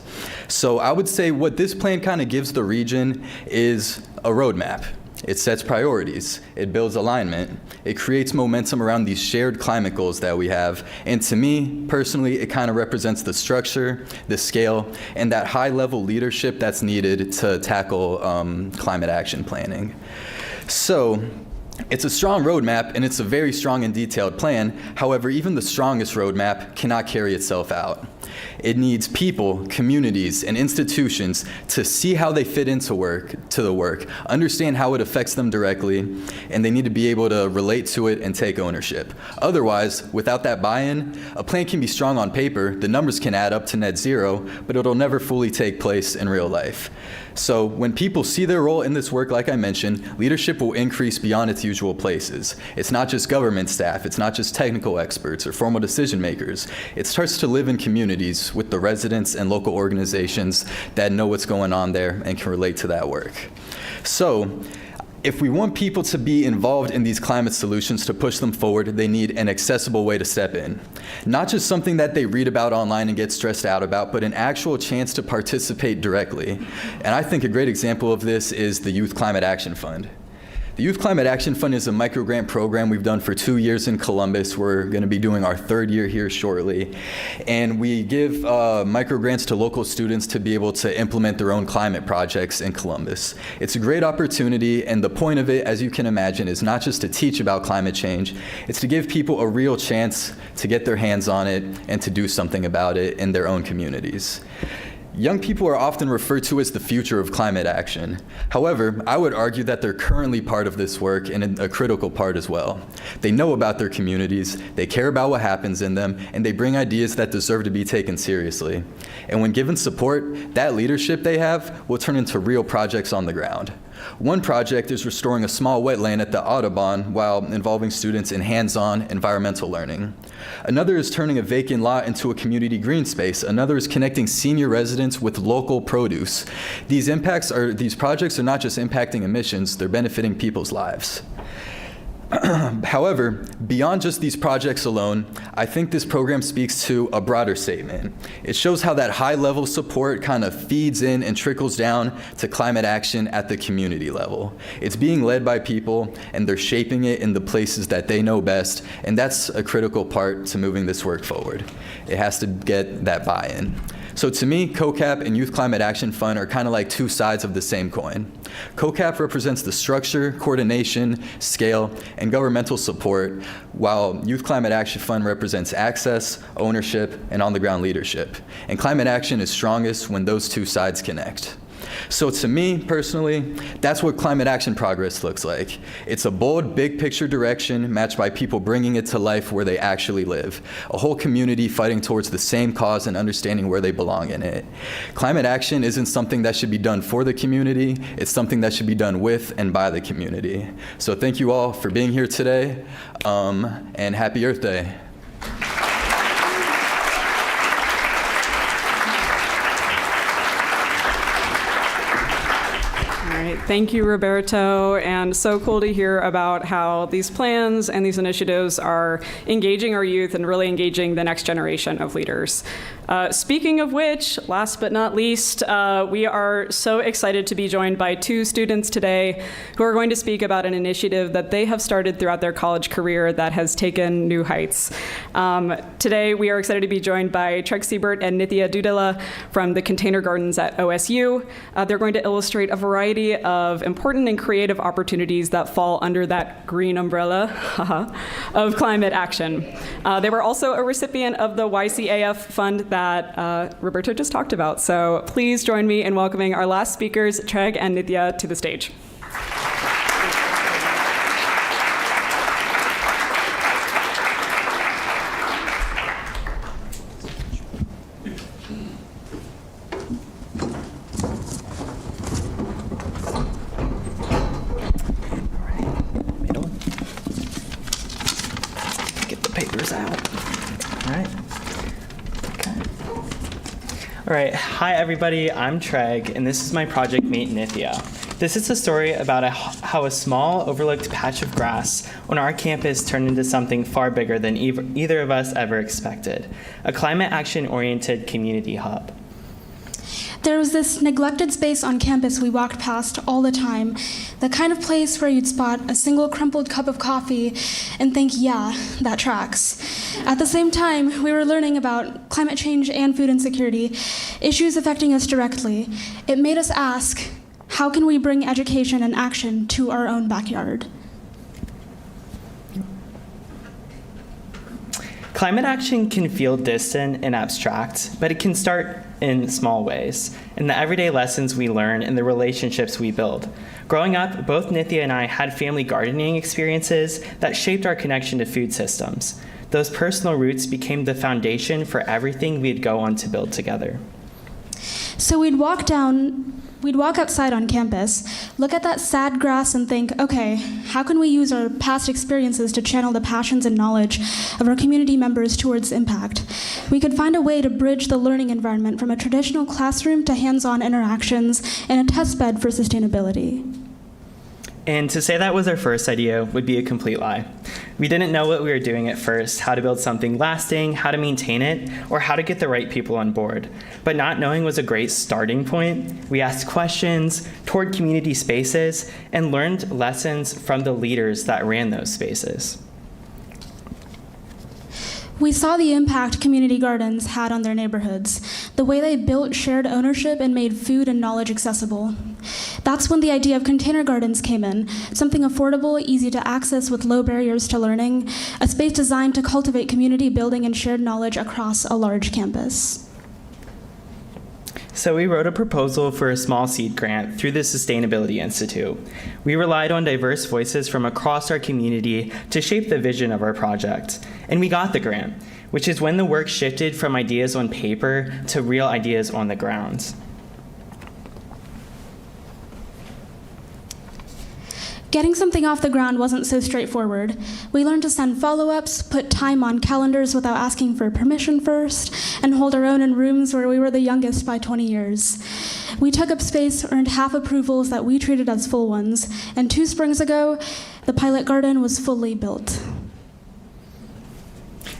So I would say what this plan kind of gives the region is a roadmap. It sets priorities, it builds alignment, it creates momentum around these shared climate goals that we have, and to me, personally, it kind of represents the structure, the scale, and that high-level leadership that's needed to tackle climate action planning. So, it's a strong roadmap, and it's a very strong and detailed plan. However, even the strongest roadmap cannot carry itself out. It needs people, communities, and institutions to see how they fit into the work, understand how it affects them directly, and they need to be able to relate to it and take ownership. Otherwise, without that buy-in, a plan can be strong on paper, the numbers can add up to net zero, but it'll never fully take place in real life. So when people see their role in this work, like I mentioned, leadership will increase beyond its usual places. It's not just government staff, it's not just technical experts or formal decision makers. It starts to live in communities with the residents and local organizations that know what's going on there and can relate to that work. So, if we want people to be involved in these climate solutions to push them forward, they need an accessible way to step in. Not just something that they read about online and get stressed out about, but an actual chance to participate directly. And I think a great example of this is the Youth Climate Action Fund. The Youth Climate Action Fund is a microgrant program we've done for 2 years in Columbus. We're going to be doing our 3rd year here shortly. And we give microgrants to local students to be able to implement their own climate projects in Columbus. It's a great opportunity, and the point of it, as you can imagine, is not just to teach about climate change. It's to give people a real chance to get their hands on it and to do something about it in their own communities. Young people are often referred to as the future of climate action. However, I would argue that they're currently part of this work and a critical part as well. They know about their communities, they care about what happens in them, and they bring ideas that deserve to be taken seriously. And when given support, that leadership they have will turn into real projects on the ground. One project is restoring a small wetland at the Audubon while involving students in hands-on environmental learning. Another is turning a vacant lot into a community green space. Another is connecting senior residents with local produce. These projects are not just impacting emissions, they're benefiting people's lives. However, beyond just these projects alone, I think this program speaks to a broader statement. It shows how that high-level support kind of feeds in and trickles down to climate action at the community level. It's being led by people, and they're shaping it in the places that they know best, and that's a critical part to moving this work forward. It has to get that buy-in. So to me, COCAP and Youth Climate Action Fund are kind of like two sides of the same coin. COCAP represents the structure, coordination, scale, and governmental support, while Youth Climate Action Fund represents access, ownership, and on-the-ground leadership. And climate action is strongest when those two sides connect. So to me, personally, that's what climate action progress looks like. It's a bold, big picture direction matched by people bringing it to life where they actually live. A whole community fighting towards the same cause and understanding where they belong in it. Climate action isn't something that should be done for the community. It's something that should be done with and by the community. So thank you all for being here today, and happy Earth Day. Thank you, Roberto, and so cool to hear about how these plans and these initiatives are engaging our youth and really engaging the next generation of leaders. Speaking of which, last but not least, we are so excited to be joined by two students today who are going to speak about an initiative that they have started throughout their college career that has taken new heights. Today, we are excited to be joined by Treg, Sibert, and Nithya Duddella from the Container Gardens at OSU. They're going to illustrate a variety of important and creative opportunities that fall under that green umbrella of climate action. They were also a recipient of the YCAF fund that Roberto just talked about. So please join me in welcoming our last speakers, Treg and Nithya, to the stage. All right, hi everybody, I'm Treg, and this is my project mate Nithya. This is a story about how a small, overlooked patch of grass on our campus turned into something far bigger than either of us ever expected, a climate action-oriented community hub. There was this neglected space on campus we walked past all the time, the kind of place where you'd spot a single crumpled cup of coffee and think, yeah, that tracks. At the same time, we were learning about climate change and food insecurity, issues affecting us directly. It made us ask, How can we bring education and action to our own backyard? Climate action can feel distant and abstract, but it can start in small ways, in the everyday lessons we learn and the relationships we build. Growing up, both Nithya and I had family gardening experiences that shaped our connection to food systems. Those personal roots became the foundation for everything we'd go on to build together. So we'd walk outside on campus, look at that sad grass and think, okay, how can we use our past experiences to channel the passions and knowledge of our community members towards impact? We could find a way to bridge the learning environment from a traditional classroom to hands-on interactions and a test bed for sustainability. And to say that was our first idea would be a complete lie. We didn't know what we were doing at first, how to build something lasting, how to maintain it, or how to get the right people on board. But not knowing was a great starting point. We asked questions, toured community spaces, and learned lessons from the leaders that ran those spaces. We saw the impact community gardens had on their neighborhoods, the way they built shared ownership and made food and knowledge accessible. That's when the idea of container gardens came in, something affordable, easy to access with low barriers to learning, a space designed to cultivate community building and shared knowledge across a large campus. So we wrote a proposal for a small seed grant through the Sustainability Institute. We relied on diverse voices from across our community to shape the vision of our project. And we got the grant, which is when the work shifted from ideas on paper to real ideas on the ground. Getting something off the ground wasn't so straightforward. We learned to send follow-ups, put time on calendars without asking for permission first, and hold our own in rooms where we were the youngest by 20 years. We took up space, earned half approvals that we treated as full ones, and 2 springs ago, the pilot garden was fully built.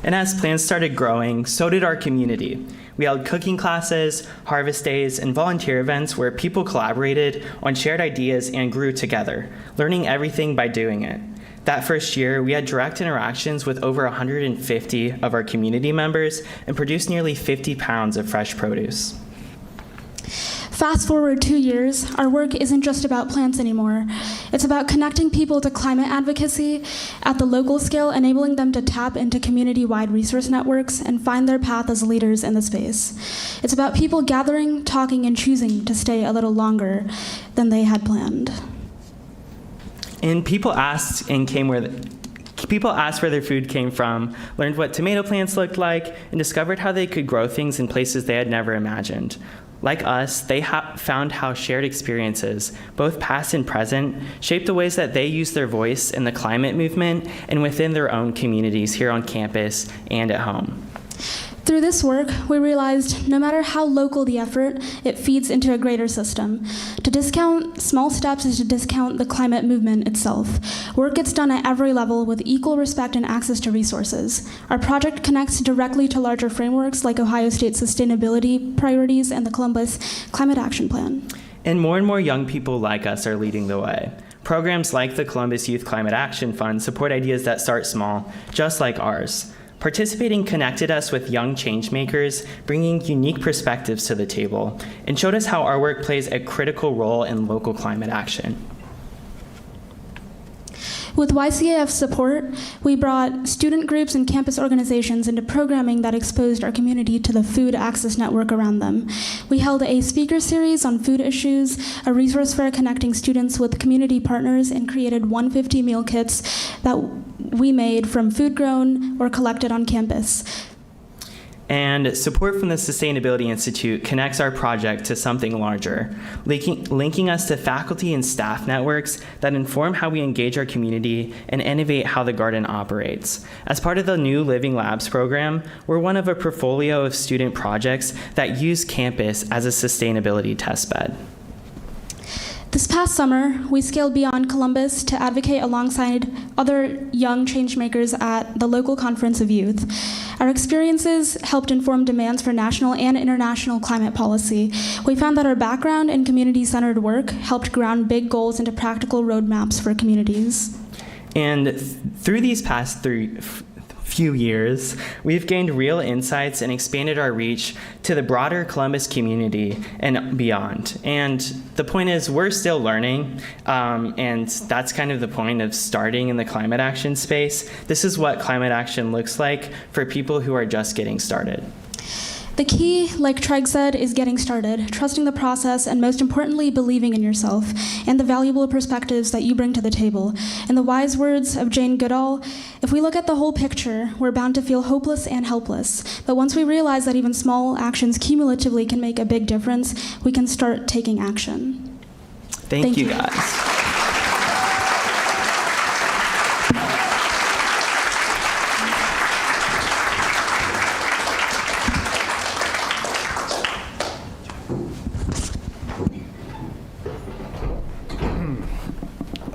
And as plans started growing, so did our community. We held cooking classes, harvest days, and volunteer events where people collaborated on shared ideas and grew together, learning everything by doing it. That first year, we had direct interactions with over 150 of our community members and produced nearly 50 pounds of fresh produce. Fast forward 2 years, our work isn't just about plants anymore. It's about connecting people to climate advocacy at the local scale, enabling them to tap into community-wide resource networks and find their path as leaders in the space. It's about people gathering, talking, and choosing to stay a little longer than they had planned. And people asked where their food came from, learned what tomato plants looked like, and discovered how they could grow things in places they had never imagined. Like us, they found how shared experiences, both past and present, shaped the ways that they use their voice in the climate movement and within their own communities here on campus and at home. Through this work, we realized no matter how local the effort, it feeds into a greater system. To discount small steps is to discount the climate movement itself. Work gets done at every level with equal respect and access to resources. Our project connects directly to larger frameworks like Ohio State sustainability priorities and the Columbus Climate Action Plan. And more young people like us are leading the way. Programs like the Columbus Youth Climate Action Fund support ideas that start small, just like ours. Participating connected us with young changemakers, bringing unique perspectives to the table, and showed us how our work plays a critical role in local climate action. With YCAF's support, we brought student groups and campus organizations into programming that exposed our community to the food access network around them. We held a speaker series on food issues, a resource fair connecting students with community partners, and created 150 meal kits that we made from food grown or collected on campus. And support from the Sustainability Institute connects our project to something larger, linking us to faculty and staff networks that inform how we engage our community and innovate how the garden operates. As part of the new Living Labs program, we're one of a portfolio of student projects that use campus as a sustainability testbed. This past summer, we scaled beyond Columbus to advocate alongside other young changemakers at the local Conference of Youth. Our experiences helped inform demands for national and international climate policy. We found that our background in community-centered work helped ground big goals into practical roadmaps for communities. And through these past few years, we've gained real insights and expanded our reach to the broader Columbus community and beyond. And the point is, we're still learning, and that's kind of the point of starting in the climate action space. This is what climate action looks like for people who are just getting started. The key, like Treg said, is getting started, trusting the process, and most importantly, believing in yourself and the valuable perspectives that you bring to the table. In the wise words of Jane Goodall, if we look at the whole picture, we're bound to feel hopeless and helpless. But once we realize that even small actions cumulatively can make a big difference, we can start taking action. Thank you, guys.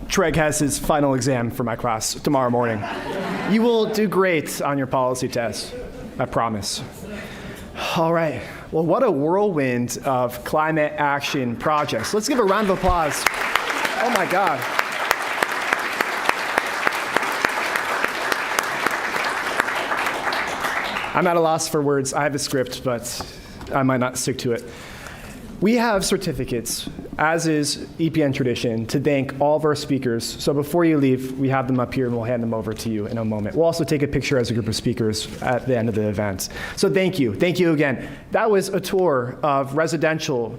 Treg has his final exam for my class tomorrow morning. You will do great on your policy test, I promise. All right, well, what a whirlwind of climate action projects. Let's give a round of applause. Oh my God. I'm at a loss for words. I have a script, but I might not stick to it. We have certificates, as is EPN tradition, to thank all of our speakers. So before you leave, we have them up here and we'll hand them over to you in a moment. We'll also take a picture as a group of speakers at the end of the event. So thank you. Thank you again. That was a tour of residential,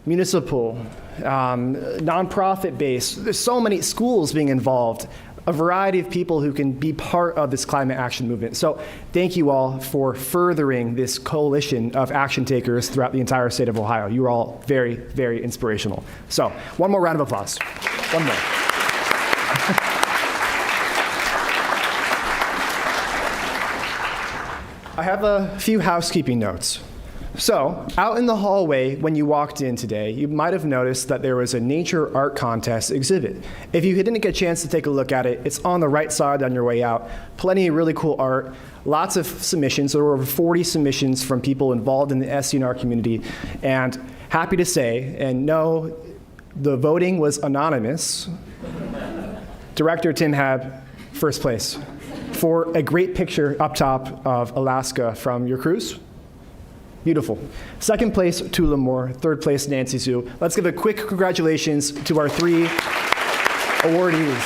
municipal, nonprofit-based. There's so many schools being involved, a variety of people who can be part of this climate action movement. So thank you all for furthering this coalition of action takers throughout the entire state of Ohio. You are all very, very inspirational. So one more round of applause. One more. I have a few housekeeping notes. So, out in the hallway when you walked in today, you might have noticed that there was a nature art contest exhibit. If you didn't get a chance to take a look at it, it's on the right side on your way out. Plenty of really cool art, lots of submissions. There were over 40 submissions from people involved in the SENR community. And happy to say, and no, the voting was anonymous. Director Tim Haab, first place, for a great picture up top of Alaska from your cruise. Beautiful. Second place, Tula Moore. Third place, Nancy Zhu. Let's give a quick congratulations to our 3 awardees.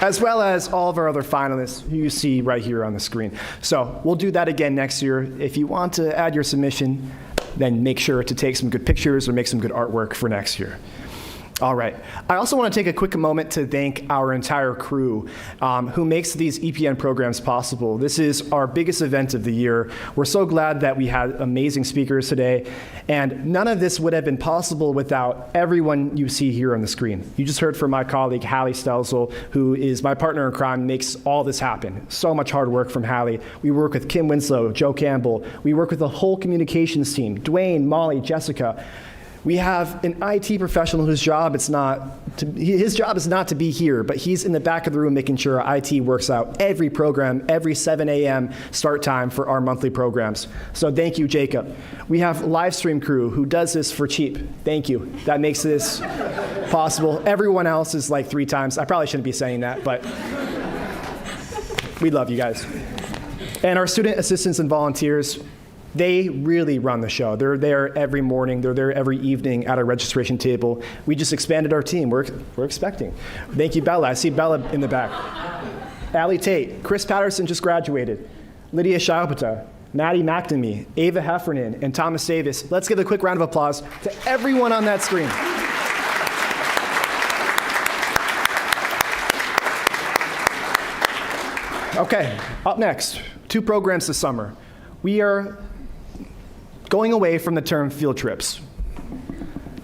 As well as all of our other finalists who you see right here on the screen. So we'll do that again next year. If you want to add your submission, then make sure to take some good pictures or make some good artwork for next year. All right. I also want to take a quick moment to thank our entire crew who makes these EPN programs possible. This is our biggest event of the year. We're so glad that we had amazing speakers today, and none of this would have been possible without everyone you see here on the screen. You just heard from my colleague, Hallie Stelzel, who is my partner in crime, makes all this happen. So much hard work from Hallie. We work with Kim Winslow, Joe Campbell. We work with the whole communications team, Dwayne, Molly, Jessica. We have an IT professional whose job is not to be here, but he's in the back of the room making sure our IT works out every program, every 7 a.m. start time for our monthly programs. So thank you, Jacob. We have Livestream crew who does this for cheap. Thank you. That makes this possible. Everyone else is like 3 times. I probably shouldn't be saying that, but we love you guys. And our student assistants and volunteers, they really run the show. They're there every morning. They're there every evening at our registration table. We just expanded our team. We're expecting. Thank you, Bella. I see Bella in the back. Allie Tate. Chris Patterson just graduated. Lydia Shaupata. Maddie McNamee. Ava Heffernan. And Thomas Davis. Let's give a quick round of applause to everyone on that screen. Okay, up next, 2 programs this summer. We are going away from the term field trips,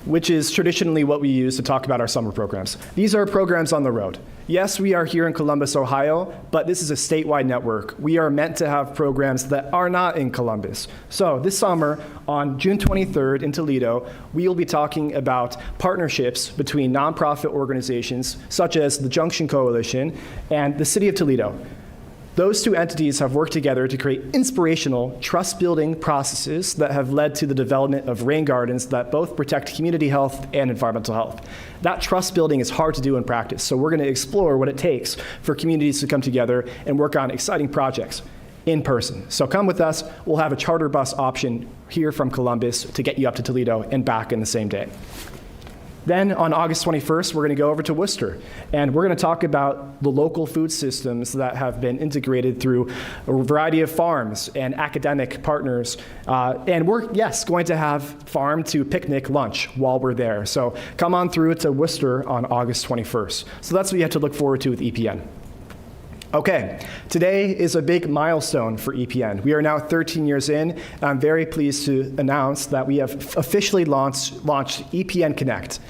which is traditionally what we use to talk about our summer programs. These are programs on the road. Yes, we are here in Columbus, Ohio, but this is a statewide network. We are meant to have programs that are not in Columbus. So this summer, on June 23rd in Toledo, we will be talking about partnerships between nonprofit organizations such as the Junction Coalition and the City of Toledo. Those two entities have worked together to create inspirational, trust-building processes that have led to the development of rain gardens that both protect community health and environmental health. That trust building is hard to do in practice, so we're going to explore what it takes for communities to come together and work on exciting projects in person. So come with us. We'll have a charter bus option here from Columbus to get you up to Toledo and back in the same day. Then on August 21st, we're going to go over to Worcester, and we're going to talk about the local food systems that have been integrated through a variety of farms and academic partners. And we're, yes, going to have farm to picnic lunch while we're there. So come on through to Worcester on August 21st. So that's what you have to look forward to with EPN. Okay, today is a big milestone for EPN. We are now 13 years in, and I'm very pleased to announce that we have officially launched EPN Connect.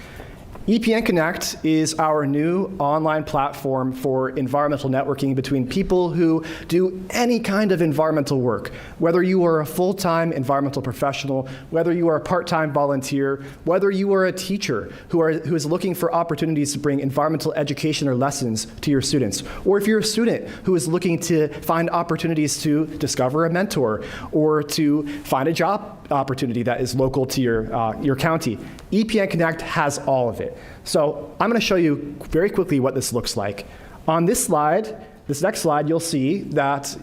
EPN Connect is our new online platform for environmental networking between people who do any kind of environmental work, whether you are a full-time environmental professional, whether you are a part-time volunteer, whether you are a teacher who is looking for opportunities to bring environmental education or lessons to your students, or if you're a student who is looking to find opportunities to discover a mentor or to find a job opportunity that is local to your county. EPN Connect has all of it. So I'm going to show you very quickly what this looks like. On this slide, this next slide, you'll see that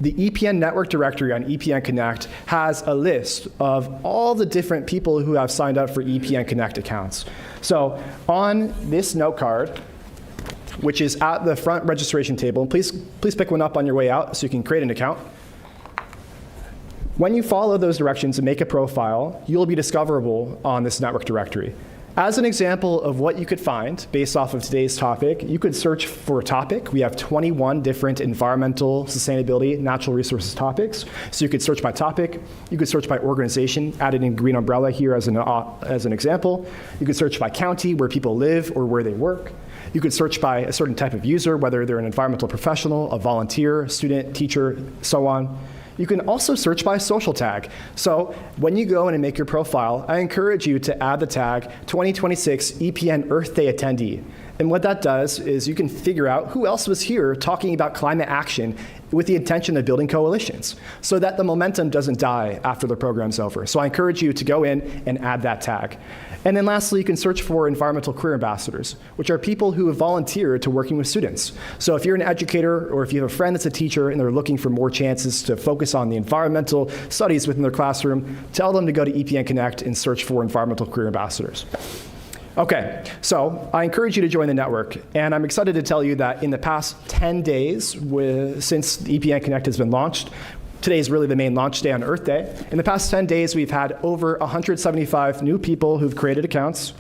the EPN network directory on EPN Connect has a list of all the different people who have signed up for EPN Connect accounts. So on this note card, which is at the front registration table, and please pick one up on your way out so you can create an account. When you follow those directions and make a profile, you'll be discoverable on this network directory. As an example of what you could find based off of today's topic, you could search for a topic. We have 21 different environmental, sustainability, natural resources topics. So you could search by topic. You could search by organization, added in green umbrella here as an example. You could search by county, where people live or where they work. You could search by a certain type of user, whether they're an environmental professional, a volunteer, student, teacher, so on. You can also search by social tag. So when you go in and make your profile, I encourage you to add the tag 2026 EPN Earth Day attendee. And what that does is you can figure out who else was here talking about climate action with the intention of building coalitions so that the momentum doesn't die after the program's over. So I encourage you to go in and add that tag. And then lastly, you can search for environmental career ambassadors, which are people who have volunteered to working with students. So if you're an educator or if you have a friend that's a teacher and they're looking for more chances to focus on the environmental studies within their classroom, tell them to go to EPN Connect and search for environmental career ambassadors. Okay, so I encourage you to join the network, and I'm excited to tell you that in the past 10 days, since EPN Connect has been launched, today is really the main launch day on Earth Day. In the past 10 days, we've had over 175 new people who've created accounts,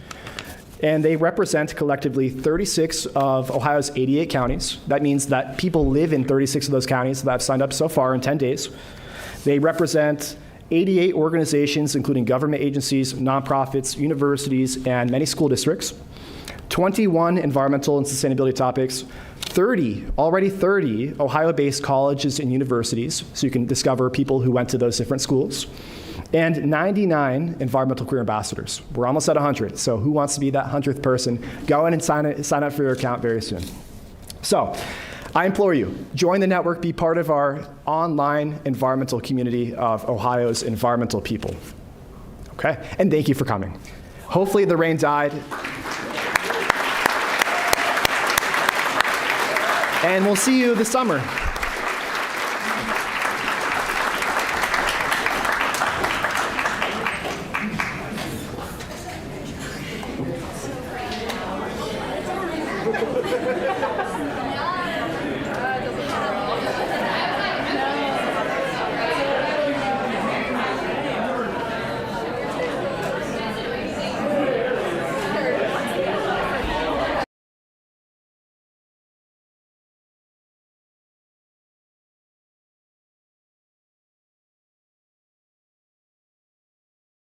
and they represent collectively 36 of Ohio's 88 counties. That means that people live in 36 of those counties that have signed up so far in 10 days. They represent 88 organizations, including government agencies, nonprofits, universities, and many school districts, 21 environmental and sustainability topics, already 30 Ohio-based colleges and universities, so you can discover people who went to those different schools, and 99 environmental career ambassadors. We're almost at 100, so who wants to be that 100th person? Go in and sign up for your account very soon. So, I implore you, join the network, be part of our online environmental community of Ohio's environmental people. Okay? And thank you for coming. Hopefully the rain died. And we'll see you this summer.